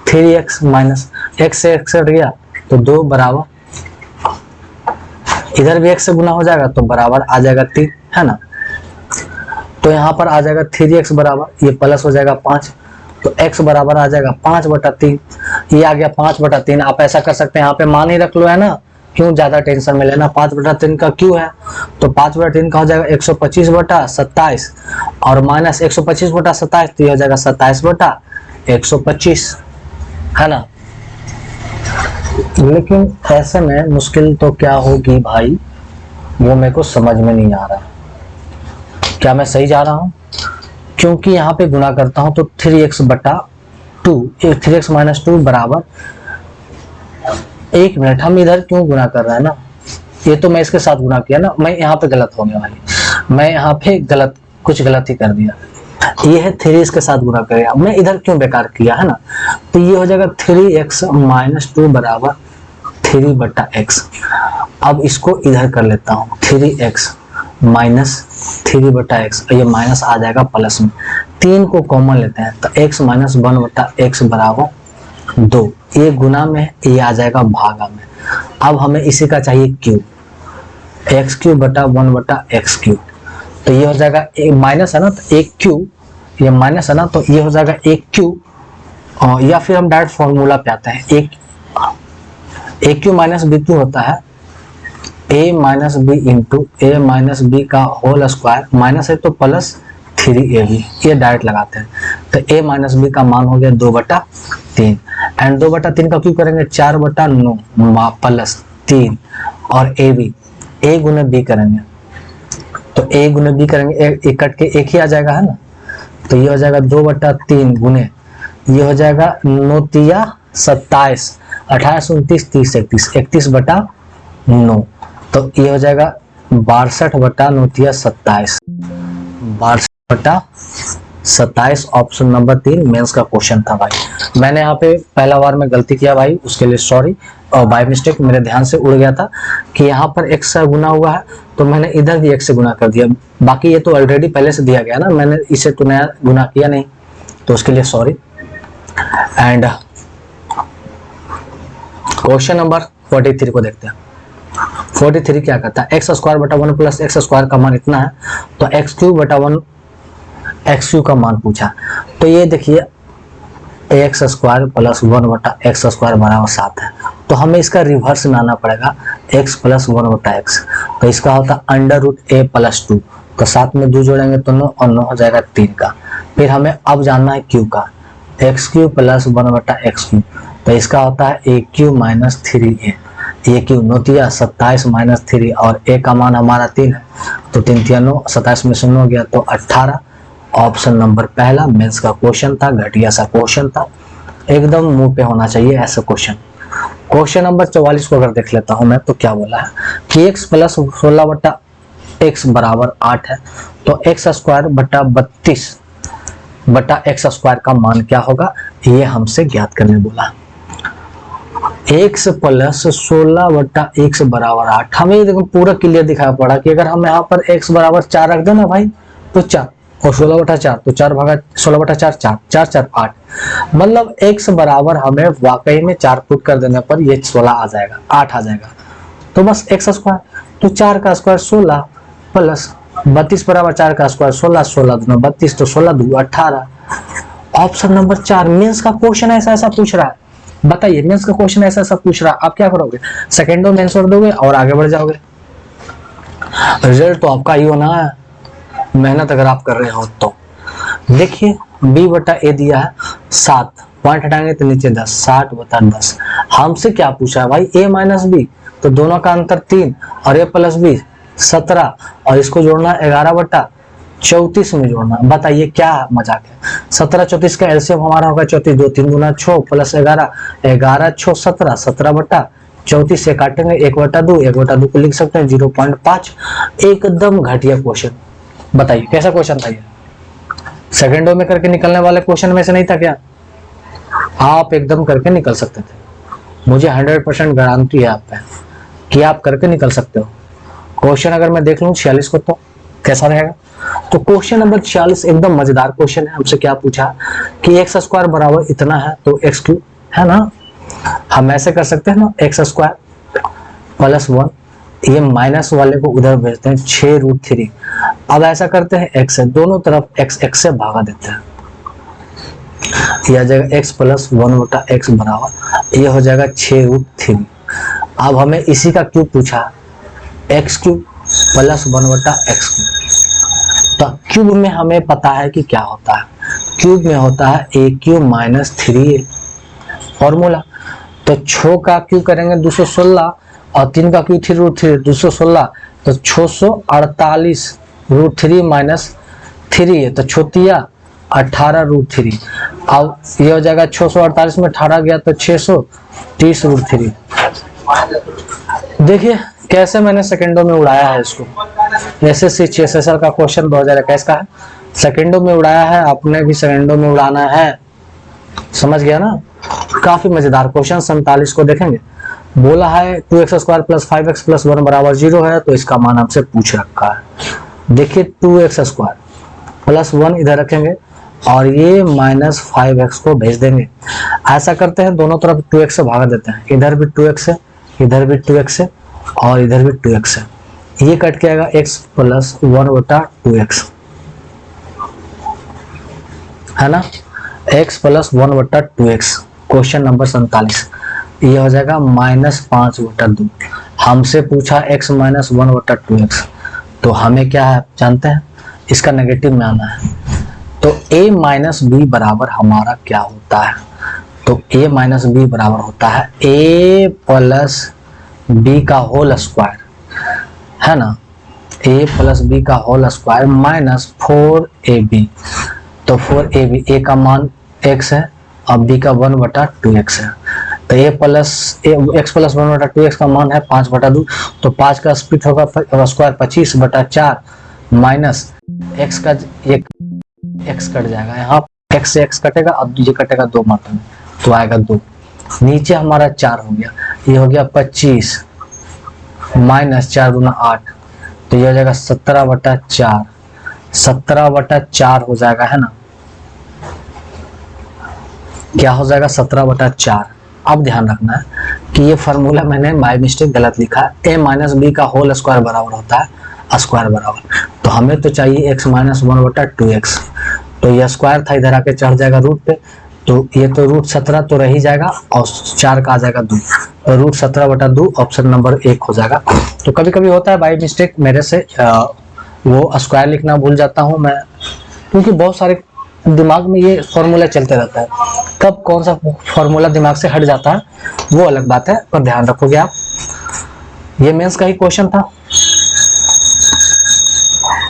Speaker 1: 3x माइनस x से x कट गया तो 2 बराबर, इधर भी x से गुना हो जाएगा तो बराबर आ जाएगा 3 है ना। तो यहाँ पर आ जाएगा 3x बराबर, ये प्लस हो जाएगा 5, तो x बराबर आ जाएगा 5/3, ये आ गया 5/3। आप ऐसा कर सकते हैं, यहाँ पे मान ही रख लो है ना, क्यों ज्यादा टेंशन में लेना। 5/3 का क्यों है, तो 5/3 का हो जाएगा 125/27 और माइनस 125/27, तो ये हो जाएगा 27/125 है ना। लेकिन ऐसे में मुश्किल तो क्या होगी भाई, वो मेरे को समझ में नहीं आ रहा। क्या मैं सही जा रहा हूं, क्योंकि यहाँ पे गुना करता हूं तो 3x/2, 3x - 2 बराबर, 1 मिनट, हम इधर क्यों गुना कर रहे हैं ना, ये तो मैं इसके साथ गुना किया ना, मैं यहाँ पे गलत हो गया भाई, मैं यहाँ पे कुछ गलत ही कर दिया। ये है 3 इसके साथ गुना करेगा, मैं इधर क्यों बेकार किया है ना। तो ये हो जाएगा 3x - 2 बराबर 3/x। अब इसको इधर कर लेता हूँ, 3x - 3/x, ये माइनस आ जाएगा प्लस में, 3 को कॉमन लेते हैं तो x - 1/x बराबर 2, ये गुना में, ये आ जाएगा भागा में। अब हमें इसी का चाहिए क्यूब, x³ बटा 1/x³, तो ये हो जाएगा माइनस है ना, तो 1 क्यूब, ये माइनस है ना, तो ये हो जाएगा 1 क्यूब, या फिर हम डायरेक्ट फॉर्मूला पे आते हैं, 1 क्यूब माइनस b³ होता है a - b into a - b का होल स्क्वायर, माइनस है तो प्लस 3ab, ये डायरेक्ट लगाते हैं। तो a - b का मान हो गया 2/3, एंड 2/3 का क्यों करेंगे, 4/9 प्लस 3, और a गुने b करेंगे, तो a गुने b करेंगे, एक कट के एक ही आ जाएगा है ना, तो ये हो जाएगा 2/3 गुने, ये हो जाएगा 9 × 27, 28 29 30 31, 31/9, तो ये हो जाएगा 62/9 × 27, 62/27। ऑप्शन नंबर 3 मेंस का क्वेश्चन था भाई। मैंने यहाँ पे पहला बार में गलती किया भाई, उसके लिए सॉरी, और बाय मिस्टेक मेरे ध्यान से उड़ गया था कि यहाँ पर x से गुना हुआ है, तो मैंने इधर भी x से गुना कर दिया। बाकी ये तो ऑलरेडी पहले से दिया गया ना, मैंने इसे तो नया गुना किया नहीं, तो उसके लिए सॉरी। एंड क्वेश्चन नंबर 43 को देखते हैं। 43 क्या कहता है, एक्स स्क्वायर बटा 1 प्लस एक्स स्क्वायर का मान इतना है, तो एक्स क्यूब बटा 1 एक्स क्यूब का मान पूछा। तो ये देखिए एक्स स्क्वायर प्लस 1 बटा एक्स स्क्वायर बराबर 7 है, तो हमें इसका रिवर्स लाना पड़ेगा, एक्स प्लस 1 बटा एक्स, तो इसका होता है अंडर रूट ए प्लस 2, तो 7 में 2 जोड़ेंगे तो 9 और 9 हो जाएगा 3 का। फिर हमें अब जानना है क्यू का, एक्स क्यूब प्लस 1 बटा एक्स क्यूब, तो इसका होता है ए क्यूब माइनस 3a, ए क्यूब 9 तिया 27 माइनस 3 और ए का मान हमारा 3 है, तो 3 तिया 9, 27 में से 9 गया तो 18। ऑप्शन नंबर पहला मेंस का क्वेश्चन था, घटिया सा क्वेश्चन था, एकदम मुंह पे होना चाहिए ऐसा क्वेश्चन। क्वेश्चन नंबर 44 को अगर देख लेता हूं मैं, तो क्या बोला है कि x प्लस 16 बटा एक्स बराबर 8 है, तो एक्स स्क्वायर बटा 32 बटा एक्स स्क्वायर का मान क्या होगा, ये हमसे ज्ञात करने बोला। x प्लस 16 बटा एक्स बराबर 8, हमें देखो पूरा क्लियर दिखाया पड़ा कि अगर हम यहाँ पर x बराबर 4 रख देना भाई, तो 4 और 16 बटा 4, तो 4 भागा 16 बटा 4 4 4 4 8, मतलब x बराबर हमें वाकई में 4 पुट कर देने पर ये 16 आ जाएगा, 8 आ जाएगा, तो बस एक्स स्क्वायर, तो 4 का स्क्वायर 16 प्लस 32 बराबर 4 का स्क्वायर 16, 16 दूना 32, तो 16 दू 18। ऑप्शन नंबर 4 मेंस का क्वेश्चन ऐसा पूछ रहा है, बताइए मेंस का क्वेश्चन ऐसा पूछ रहा है, आप क्या करोगे, सेकेंडो मेंस कर दोगे और आगे बढ़ जाओगे। रिजल्ट तो आपका ही होना है, मेहनत अगर आप कर रहे हो तो। देखिए b बटा ए दिया है 7, पॉइंट हटाएंगे तो नीचे 10, 60 बटा 10। हमसे क्या पूछा है भाई, a माइनस बी, तो दोनों का अंतर 3 और a प्लस बी 17, और इसको जोड़ना 11 बटा 34 में जोड़ना। बताइए क्या मजाक है, 17 34 का एलसीएम हमारा होगा 34, 2 3 गुना 6 प्लस 11, 11 6 17, 17 बटा 34 से काटेंगे 1 बटा 2, 1 बटा 2 को लिख सकते हैं 0.5। एकदम घटिया क्वेश्चन, बताइए कैसा क्वेश्चन था ये, सेकेंडों में करके निकलने वाले क्वेश्चन में से नहीं था क्या, आप एकदम करके निकल सकते थे, मुझे 100% गारंटी है आप पे कि आप करके निकल सकते हो। क्वेश्चन अगर मैं देख लूं 46 को, तो कैसा रहेगा, तो क्वेश्चन नंबर 46 एकदम मजेदार क्वेश्चन है। हमसे क्या पूछा कि एक्स स्क्वायर बराबर इतना है, तो एक्स क्यूब है ना, हम ऐसे कर सकते हैं ना, एक्स स्क्वायर प्लस 1, ये माइनस वाले को उधर भेजते हैं 6√3। अब ऐसा करते हैं x है, दोनों तरफ x से भागा देते हैं, यह आ जाएगा x प्लस 1 बटा एक्स बराबर, ये हो जाएगा 6√3। अब हमें इसी का क्यूब पूछा, एक्स क्यूब प्लस 1 बटा एक्स क्यूब, तो क्यूब में हमें पता है कि क्या होता है, क्यूब में होता है a cube minus 3a formula. तो 6 का क्यूब करेंगे 216 और 3 का क्यूब 3√3, 216 तो 648√3 माइनस 3 है, तो छोटिया 18√3। अब ये हो जाएगा 648 में 18 गया तो 630√3। देखिए कैसे मैंने सेकेंडों में उड़ाया है इसको, एसएससी CHSL का क्वेश्चन 2021 का है, सेकेंडों में उड़ाया है, आपने भी सेकेंडों में उड़ाना है, समझ गया ना। काफी मजेदार क्वेश्चन। 47 को देखेंगे, बोला है 2x square plus 5x plus 1 बराबर 0 है, तो इसका मान हमसे पूछ रखा है। देखिए 2x स्क्वायर प्लस 1 इधर रखेंगे और ये माइनस 5x को भेज देंगे। ऐसा करते हैं दोनों तरफ 2x से भागा देते हैं, इधर भी 2x है, इधर भी 2x है और इधर भी 2x है, ये कट के आएगा x प्लस 1 बटा 2x है ना, x प्लस 1 बटा 2x। क्वेश्चन नंबर 47 ये हो जाएगा -5 बटा 2। हमसे पूछा x माइनस 1 बटा 2x, तो हमें क्या है जानते हैं, इसका नेगेटिव में आना है। तो a माइनस बी बराबर हमारा क्या होता है, तो a माइनस बी बराबर होता है a प्लस बी का होल स्क्वायर है ना, a प्लस बी का होल स्क्वायर माइनस 4ab। तो 4ab, a का मान x है और b का 1 बटा 2x है, तो a प्लस x प्लस 1 बटा 2x का मान है 5 बटा 2, तो 5 का स्प्लिट होगा स्क्वायर 25 बटा 4 माइनस x का एक x कट जाएगा, यहाँ x से x कटेगा, अब ये कटेगा 2 मात्रा में, तो आएगा 2, नीचे हमारा 4 हो गया, ये हो गया 25 माइनस 4 गुना 8, तो ये हो जाएगा 17 बटा 4, 17 बटा 4 हो जाएगा है ना, क्या हो जाएगा 17 बटा 4। अब ध्यान रखना है कि ये फार्मूला मैंने बाय मिस्टेक गलत लिखा है। a माइनस बी का होल स्क्वायर बराबर होता है स्क्वायर बराबर, तो हमें तो चाहिए x माइनस 1/2x, तो ये स्क्वायर था इधर आके चढ़ जाएगा रूट पे, तो ये तो रूट 17 तो रह ही जाएगा और 4 का आ जाएगा 2, तो रूट 17/2 ऑप्शन नंबर 1 हो जाएगा। तो कभी कभी होता है बाय मिस्टेक मेरे से वो स्क्वायर लिखना भूल जाता हूँ मैं, क्योंकि बहुत सारे दिमाग में ये फॉर्मूला चलते रहता है, कब कौन सा फॉर्मूला दिमाग से हट जाता है वो अलग बात है, पर ध्यान रखोगे आप। ये मेंस का ही क्वेश्चन था।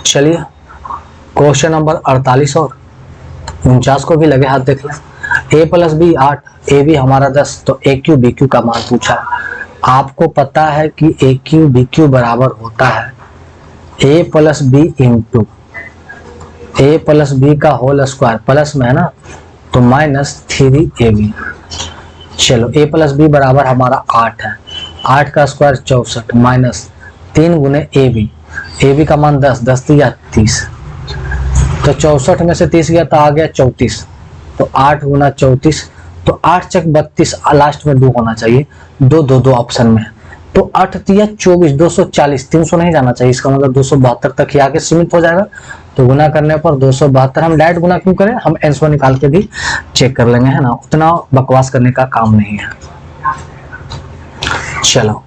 Speaker 1: चलिए क्वेश्चन नंबर 48 और 49 को भी लगे हाथ देख लें। a plus b 8, a b हमारा 10, तो ए क्यू बी क्यू का मान पूछा। आपको पता है कि ए क्यू बी क्यू बराबर होता है a plus b into a plus b का होल स्क्वायर, प्लस में है ना तो माइनस 3ab। चलो a प्लस बी बराबर हमारा 8 है, 8 का स्क्वायर 64 माइनस 3 गुने ए बी का मान 10, 10 दिया 30, तो 64 में से 30 गया तो आ गया 34, तो 8 गुना 34, तो 8 चक 32, लास्ट में 2 होना चाहिए, 2 2 2 ऑप्शन में, तो 8 दिया 24, 240, 300 नहीं जाना चाहिए, इसका मतलब 272 तक ही आगे सीमित हो जाएगा। तो गुना करने पर 272, हम डायरेक्ट गुना क्यों करें, हम आंसर निकाल के भी चेक कर लेंगे, है ना, उतना बकवास करने का काम नहीं है। चलो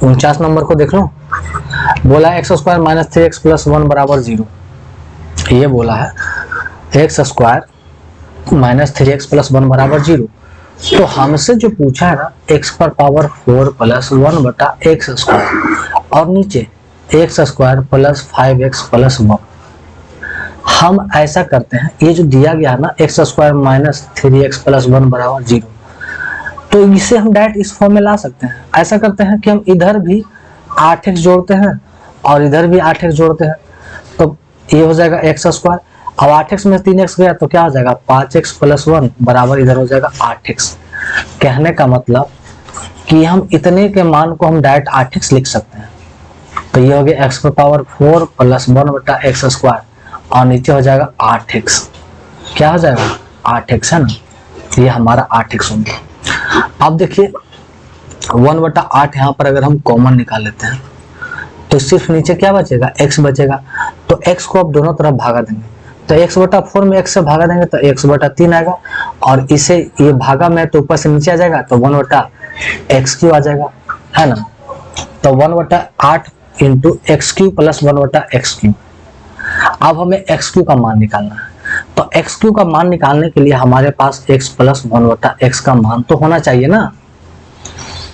Speaker 1: 49 नंबर को देख लो। बोला x square minus 3x plus 1 बराबर 0, ये बोला है x square minus 3x plus 1 बराबर 0, तो हमसे जो पूछा है ना x पर पावर 4 प्लस 1 बटा एक्स स्क्वायर और नीचे x square plus 5x plus 1। हम ऐसा करते हैं, ये जो दिया गया है ना x square minus 3x plus 1 बराबर 0, तो इसे हम डायरेक्ट इस फॉर्म में ला सकते हैं। ऐसा करते हैं कि हम इधर भी 8x जोड़ते हैं और इधर भी 8x जोड़ते हैं, तो ये हो जाएगा एक्स स्क्वायर, अब 8x में 3x गया तो क्या हो जाएगा 5x प्लस 1 बराबर इधर हो जाएगा 8x। कहने का मतलब कि हम इतने के मान को हम डायरेक्ट 8x लिख सकते हैं, तो ये हो गया x पर पावर 4 प्लस 1 बटा एक्स स्क्वायर और नीचे हो जाएगा 8x, क्या हो जाएगा 8x, है ना, ये हमारा 8x होंगे। अब देखिए 1/8 यहाँ पर अगर हम कॉमन निकाल लेते हैं तो सिर्फ नीचे क्या बचेगा x बचेगा, तो x को अब दोनों तरफ भागा देंगे, तो x/4 में x से भागा देंगे तो x/3 आएगा, और इसे ये भागा में तो ऊपर से नीचे आ जाएगा तो 1/x³ आ जाएगा, है ना, तो 1/8 इंटू x³ प्लस 1/x³। अब हमें x³ का मान निकालना है, तो x³ का मान निकालने के लिए हमारे पास x प्लस 1/x का मान तो होना चाहिए ना।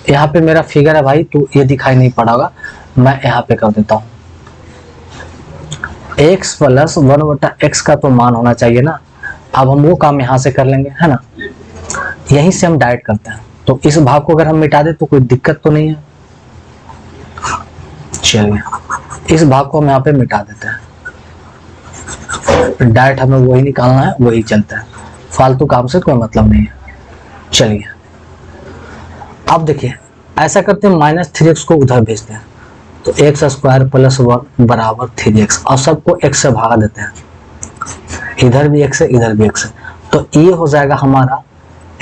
Speaker 1: यहाँ पे मेरा फिगर है भाई, तो ये दिखाई नहीं पड़ा होगा, मैं यहाँ पे कर देता हूँ, x प्लस 1/x का तो मान होना चाहिए ना। अब हम वो काम यहाँ से कर लेंगे, है ना, यहीं से हम डायरेक्ट करते हैं, तो इस भाग को अगर हम मिटा दे तो कोई दिक्कत तो नहीं है। चलिए इस भाग को हम यहाँ पे मिटा देते हैं, डायरेक्ट हमें वही निकालना है, वही चलता है, फालतू काम से कोई मतलब नहीं है। चलिए अब देखिए ऐसा करते हैं, माइनस 3x को उधर भेजते हैं, तो एक्स स्क्वायर प्लस 1 बराबर 3x, और सबको x से भागा देते हैं, इधर भी x है इधर भी x है, तो ये हो जाएगा हमारा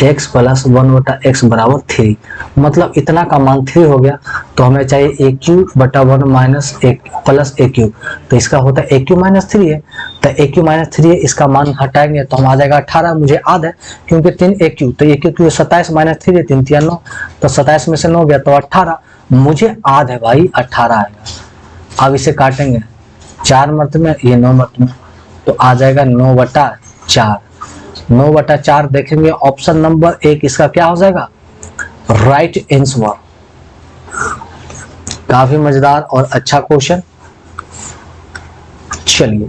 Speaker 1: x प्लस 1/x बराबर 3, मतलब इतना का मान 3 हो गया, तो हमें चाहिए AQ/1 माइनस प्लस AQ, तो इसका होता है AQ माइनस 3 है, तो AQ माइनस 3 है, इसका मान हटाएंगे तो हम आ जाएगा 18, मुझे याद है क्योंकि 3 AQ, तो AQ 27 माइनस 3 है 3 3 9, तो 27 में से 9 गया तो 18, मुझे याद है भाई 18 आएगा। अब इसे काटेंगे 4 मर्त में, ये 9 मर्त में, तो आ जाएगा 9/4, 9/4 देखेंगे, ऑप्शन नंबर 1 इसका क्या हो जाएगा राइट आंसर। काफी मजेदार और अच्छा क्वेश्चन। चलिए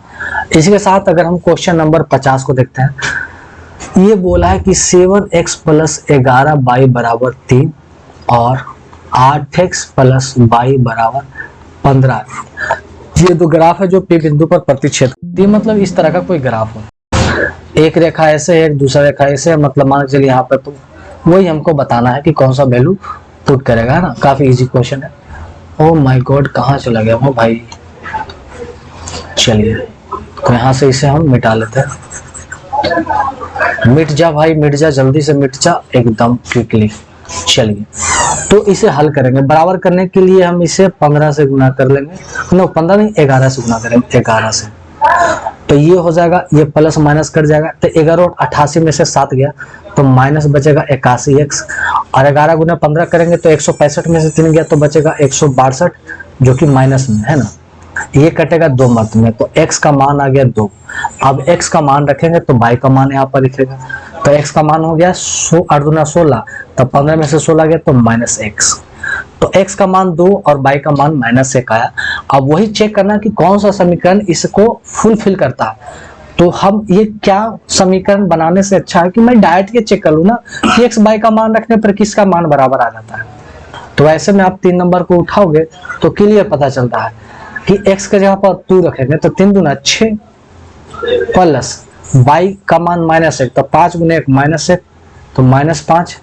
Speaker 1: इसी के साथ अगर हम क्वेश्चन नंबर 50 को देखते हैं, ये बोला है कि 7x प्लस 11y बराबर 3 और 8x प्लस y बराबर 15। ये दो ग्राफ है जो P बिंदु पर प्रतिच्छेद, मतलब इस तरह का कोई ग्राफ हो, एक रेखा ऐसे है एक दूसरा रेखा ऐसे है, मतलब मान चलिए यहाँ पर, तो वही हमको बताना है कि कौन सा वैल्यू पुट करेगा, है ना, काफी इजी क्वेश्चन है। ओह माय गॉड कहाँ चला गया वो भाई। चलिए तो यहाँ से इसे हम मिटा लेते हैं, मिट जा भाई मिट जा, जल्दी से मिट जा एकदम क्विकली। चलिए तो इसे हल करेंगे। बराबर करने के लिए हम इसे 15 से गुना कर लेंगे, नो 15 नहीं 11 से गुना करेंगे, 11 से। तो ये हो जाएगा, ये प्लस माइनस कट जाएगा, तो 11 और 88 में से 7 गया तो माइनस बचेगा 81x, और 11 गुना 15 करेंगे तो 165 में से 3 गया तो बचेगा 162, जो कि माइनस में है ना। ये कटेगा 2 मर्द में, तो x का मान आ गया 2। अब x का मान रखेंगे तो y का मान यहाँ पर लिखेगा, तो x का मान हो गया 8 दूना 16, तो 15 में से 16 गया तो माइनस x। तो x का मान 2 और y का मान माइनस 1 आया। अब वही चेक करना कि कौन सा समीकरण इसको फुलफिल करता है। तो हम ये क्या समीकरण बनाने से अच्छा है कि मैं डायरेक्ट ये चेक कर लूँ ना कि x y का मान रखने पर किसका मान बराबर आ जाता है। तो ऐसे में आप 3 नंबर को उठाओगे तो क्लियर पता चलता है कि x के जगह पर 2 रखेंगे तो 3 दूना 6 प्लस y का मान माइनस 1, तो 5 गुना 1 माइनस 1, तो माइनस 5,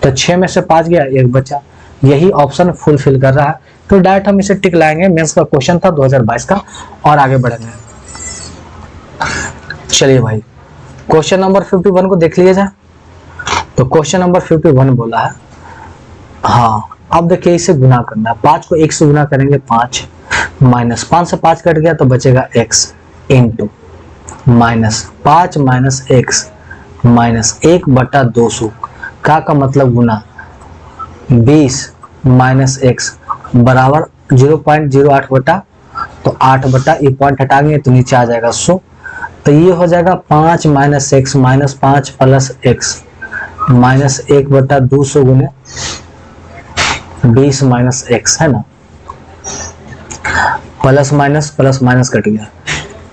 Speaker 1: तो 6 में से 5 गया 1 बचा। यही ऑप्शन फुलफिल कर रहा है। तो डायरेक्ट हम इसे टिक लाएंगे। मेंस का क्वेश्चन था 2022 का, और आगे बढ़ेंगे। चलिए भाई क्वेश्चन नंबर 51 को देख लीजिए। तो क्वेश्चन नंबर 51 बोला है, हाँ अब देखिए इसे गुना करना है। 5 को 1 से गुना करेंगे 5, माइनस 5 से 5 कट गया तो बचेगा x into minus 5 minus x minus 1/200 का मतलब गुना 20 माइनस x बराबर 0.08 बटा, तो 8 बटा, ये पॉइंट हटाएंगे तो नीचे आ जाएगा 100। तो ये हो जाएगा 5 minus x minus 5 plus x minus 1/200 गुने 20 माइनस x, है ना। प्लस माइनस कट गया,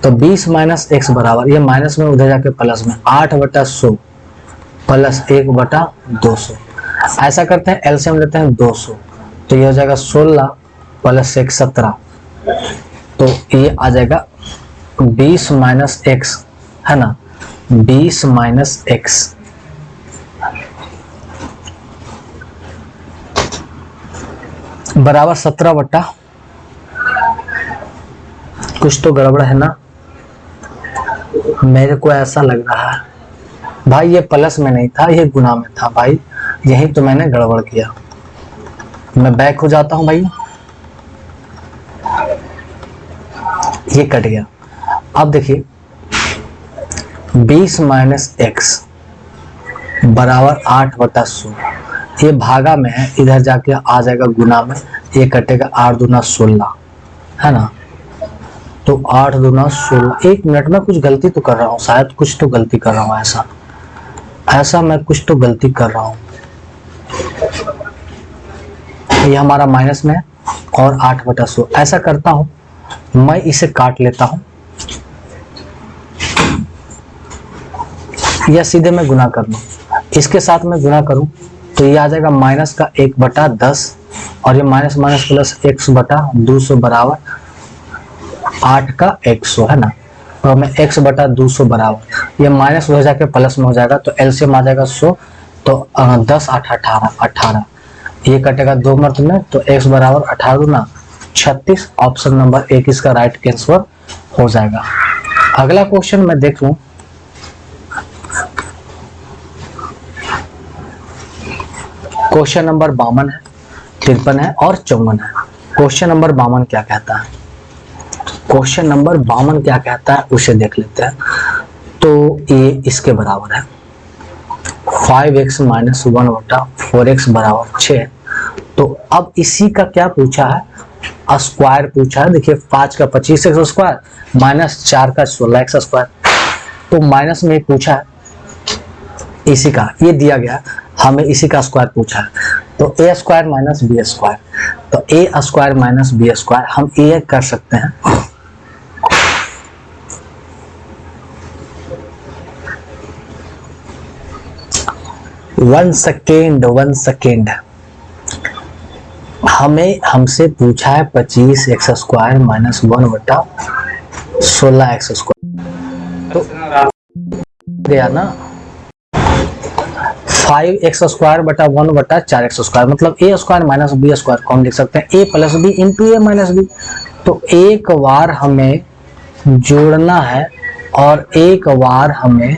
Speaker 1: तो 20 माइनस x बराबर, ये माइनस में उधर जाके प्लस में 8/100 प्लस 1/200। ऐसा करते हैं एलसीएम लेते हैं 200, तो ये हो जाएगा 16 प्लस 1 17, तो ये आ जाएगा 20 माइनस x, है ना, 20 माइनस x बराबर 17 बट्टा, कुछ तो गड़बड़ है ना, मेरे को ऐसा लग रहा है भाई ये प्लस में नहीं था, ये गुना में था भाई, यही तो मैंने गड़बड़ किया। मैं बैक हो जाता हूं भाई, ये कट गया। अब देखिए 20 माइनस एक्स बराबर 8/100, ये भागा में है, इधर जाके आ जाएगा गुना में, ये कटेगा 8 दूना 16, है ना। तो 8 दूना 16, 1 मिनट में कुछ गलती तो कर रहा हूँ, शायद कुछ तो गलती कर रहा हूँ, ऐसा मैं कुछ तो गलती कर रहा हूँ। ये हमारा माइनस में है और 8/100, ऐसा करता हूँ मैं इसे काट लेता हूँ या सीधे मैं गुना कर लूँ, इसके साथ मैं गुना करूँ तो ये आ जाएगा माइनस का 1/10 और ये माइनस माइनस प्लस x/200 बराबर 8 का 100, है ना। और मैं x/200 बराबर, ये माइनस हो जाके प्लस में हो जाएगा तो एलसीएम आ जाएगा 100, तो 10 8 18, ये कटेगा 2 मर्द में, तो x बराबर 18 दूना 36, ऑप्शन नंबर 1 इसका राइट आंसर हो जाएगा। अगला क्वेश्चन मैं देख लूं, क्वेश्चन नंबर 52 है, 53 है और 54 है। क्वेश्चन नंबर 52 क्या कहता है, क्वेश्चन नंबर 52 क्या कहता है उसे देख लेते हैं। तो ये इसके बराबर है 5x माइनस 1/4x बराबर 6। तो अब इसी का क्या पूछा है, स्क्वायर पूछा है। देखिए 5 का 25x स्क्वायर माइनस 4 का 16x स्क्वायर, तो माइनस में पूछा है इसी का, ये दिया गया हमें इसी का स्क्वायर पूछा है। तो ए स्क्वायर माइनस बी स्क्वायर, तो ए स्क्वायर माइनस बी स्क्वायर हम ये कर सकते हैं, वन सेकेंड हमें हमसे पूछा है 25x square minus 1/16x square, तो गया ना 5x स्क्वायर बटा 1/4x स्क्वायर, मतलब ए स्क्वायर माइनस बी स्क्वायर कौन लिख सकते हैं, ए plus b into a minus B. तो एक बार हमें जोड़ना है और एक बार हमें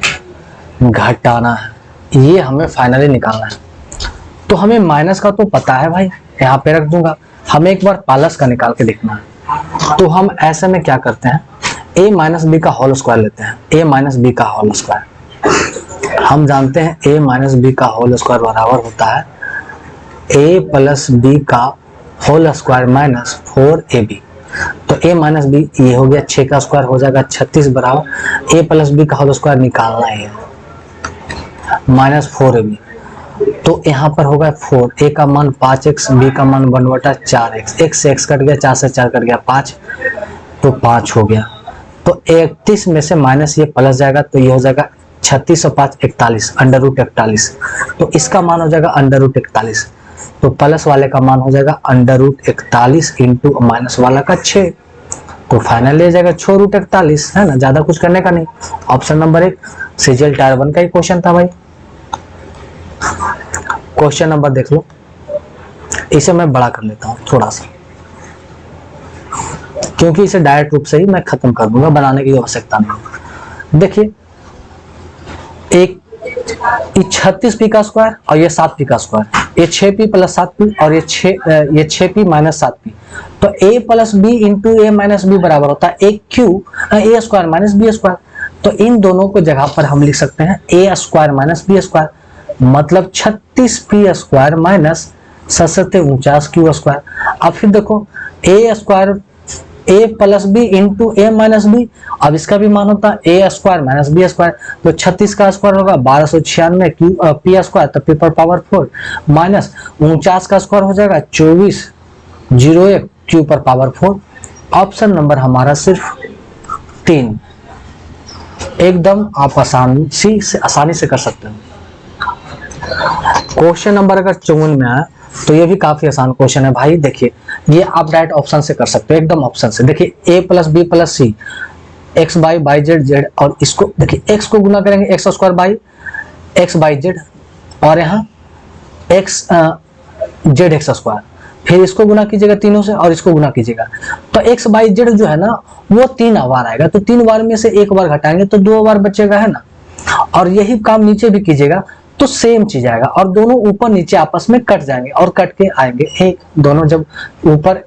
Speaker 1: घटाना है, ये हमें फाइनली निकालना है। तो हमें माइनस का तो पता है भाई, यहाँ पे रख दूंगा। हमें एक बार प्लस का निकाल के देखना है, तो हम ऐसे में क्या करते हैं, a माइनस बी का होल स्क्वायर लेते हैं। a माइनस बी का होल स्क्वायर हम जानते हैं, a माइनस बी का होल स्क्वायर बराबर होता है a प्लस बी का होल स्क्वायर माइनस 4ab। तो a माइनस बी ये हो गया, 6 का स्क्वायर हो जाएगा 36 बराबर a प्लस बी का होल स्क्वायर निकालना है माइनस 4ab। तो यहाँ पर होगा 4, a का मान 5x, b का मान 1/4x, x से x कट गया, 4 से 4 कट गया 5, तो 5 हो गया। तो 31 में से माइनस ये प्लस जाएगा, तो ये हो जाएगा 36 और 5 41, अंडर रूट 41। तो इसका मान हो जाएगा अंडर रूट 41। तो प्लस वाले का मान हो जाएगा अंडर रूट 41 इंटू माइनस वाला का 6। तो फाइनल ले जाएगा 6 रूट 41, है ना, ज्यादा कुछ करने का नहीं। ऑप्शन नंबर 1 सीजीएल टायर 1 का ही क्वेश्चन था भाई। क्वेश्चन नंबर देख लो, इसे मैं बड़ा कर लेता हूं थोड़ा सा, क्योंकि इसे डायरेक्ट रूप से ही मैं खत्म कर दूंगा, बनाने की आवश्यकता नहीं। देखिए, एक 36p का स्क्वायर और ये 7p का स्क्वायर, ये 6p प्लस 7p और ये 6p माइनस 7p। तो a plus b into a minus b बराबर होता है a square minus b square. तो इन दोनों को जगह पर हम लिख सकते हैं a square minus b square, मतलब 36p square minus 49q square. अब फिर देखो, a square a plus b into a minus b, अब इसका भी मान होता है a square minus b square. तो 36 का स्क्वायर होगा 1296 p स्क्वायर, तो p पर पावर 4 माइनस 49 का स्क्वायर हो जाएगा 2401 q पर पावर 4। ऑप्शन नंबर हमारा सिर्फ 3, एकदम आप आसानी से कर सकते हैं। क्वेश्चन नंबर अगर 54 में आया तो ये भी काफी आसान क्वेश्चन है भाई। देखिए, ये आप डायरेक्ट ऑप्शन से कर सकते हो, एकदम ऑप्शन से। देखिए, a plus b plus c x by z z, और इसको देखिए x को गुना करेंगे x square by x by z, और यहाँ एक्स जेड एक्स स्क्वायर, फिर इसको गुना कीजिएगा तीनों से और इसको गुना कीजिएगा। तो एक्स बाई जेड जो है ना वो 3 बार आएगा, तो 3 बार में से 1 बार घटाएंगे तो 2 बार बचेगा, है ना। और यही काम नीचे भी कीजिएगा तो सेम चीज आएगा, और दोनों ऊपर नीचे आपस में कट जाएंगे और कट के आएंगे 1। दोनों जब ऊपर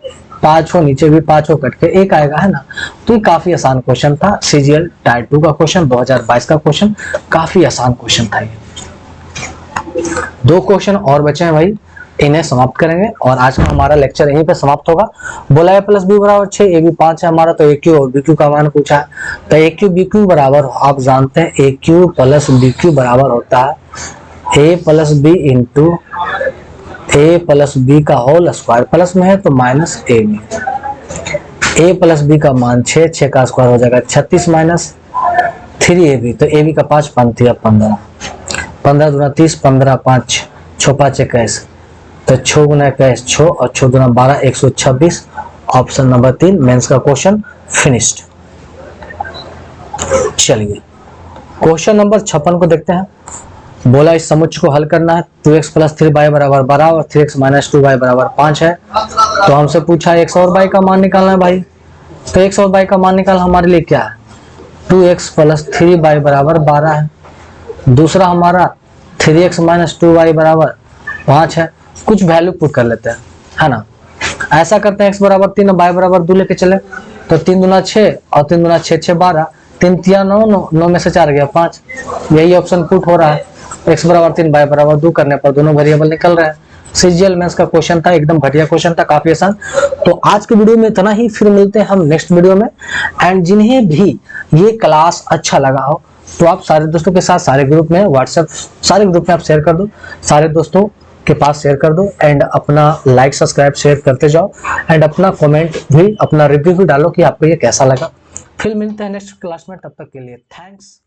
Speaker 1: 5 हो नीचे भी 5 हो, कट के 1 आएगा, है ना। तो ये काफी आसान क्वेश्चन था, सीजीएल टायर 2 का क्वेश्चन, 2022 का क्वेश्चन, काफी आसान क्वेश्चन था ये। 2 क्वेश्चन और बचे हैं भाई, इन्हें समाप्त करेंगे और आज का हमारा लेक्चर यहीं पे समाप्त होगा। बोला है प्लस बी बराबर 6, ए बी 5 है हमारा, तो ए क्यू और बी क्यू का मान पूछा है। तो ए क्यू बी क्यू बराबर, आप जानते हैं a cube plus b cube बराबर होता है a plus b into a plus b का होल स्क्वायर, प्लस में है तो minus a b. A plus b का मान 6, 6 का स्क्वायर हो जाएगा 36 माइनस 3ab। तो ए बी का 5 5 15, 15 दूना 30, 15 5 6 5 21, तो 6 गुना 21 6 और 6 दूना 12, 126। ऑप्शन नंबर 3 मेंस का क्वेश्चन फिनिश्ड। चलिए क्वेश्चन नंबर 56 को देखते हैं। बोला इस समुच्चय को हल करना है, 2x प्लस 3y बराबर 12 और 3x माइनस 2y बराबर 5 है। तो हमसे पूछा x और y का मान निकालना है भाई। तो x और y का मान निकालना हमारे लिए क्या है, 2x प्लस 3y बराबर 12 है। दूसरा हमारा 3x माइनस 2y बराबर 5 है। कुछ वैल्यू पुट कर लेते हैं, है ना। ऐसा करते हैं, x बराबर 3 और y बराबर 2 लेके चले, तो 3 दूना 6 और 3 दूना 6 6 12, 3 3 9 9 में से 4 गया 5। यही ऑप्शन पुट हो रहा है। x बराबर 3 y बराबर 2 करने पर दोनों वेरिएबल निकल रहे हैं। सीजीएल मेंस का क्वेश्चन था, एकदम बढ़िया क्वेश्चन था, काफी आसान। तो आज के वीडियो में इतना ही, फिर मिलते हैं हम नेक्स्ट वीडियो में। एंड जिन्हें भी ये क्लास अच्छा लगा हो तो आप सारे दोस्तों के साथ सारे ग्रुप में, व्हाट्सएप सारे ग्रुप में आप शेयर कर दो, सारे दोस्तों के पास शेयर कर दो। एंड अपना लाइक सब्सक्राइब शेयर करते जाओ, एंड अपना कमेंट भी, अपना रिव्यू भी डालो कि आपको ये कैसा लगा। फिर मिलते हैं नेक्स्ट क्लास में, तब तक के लिए थैंक्स।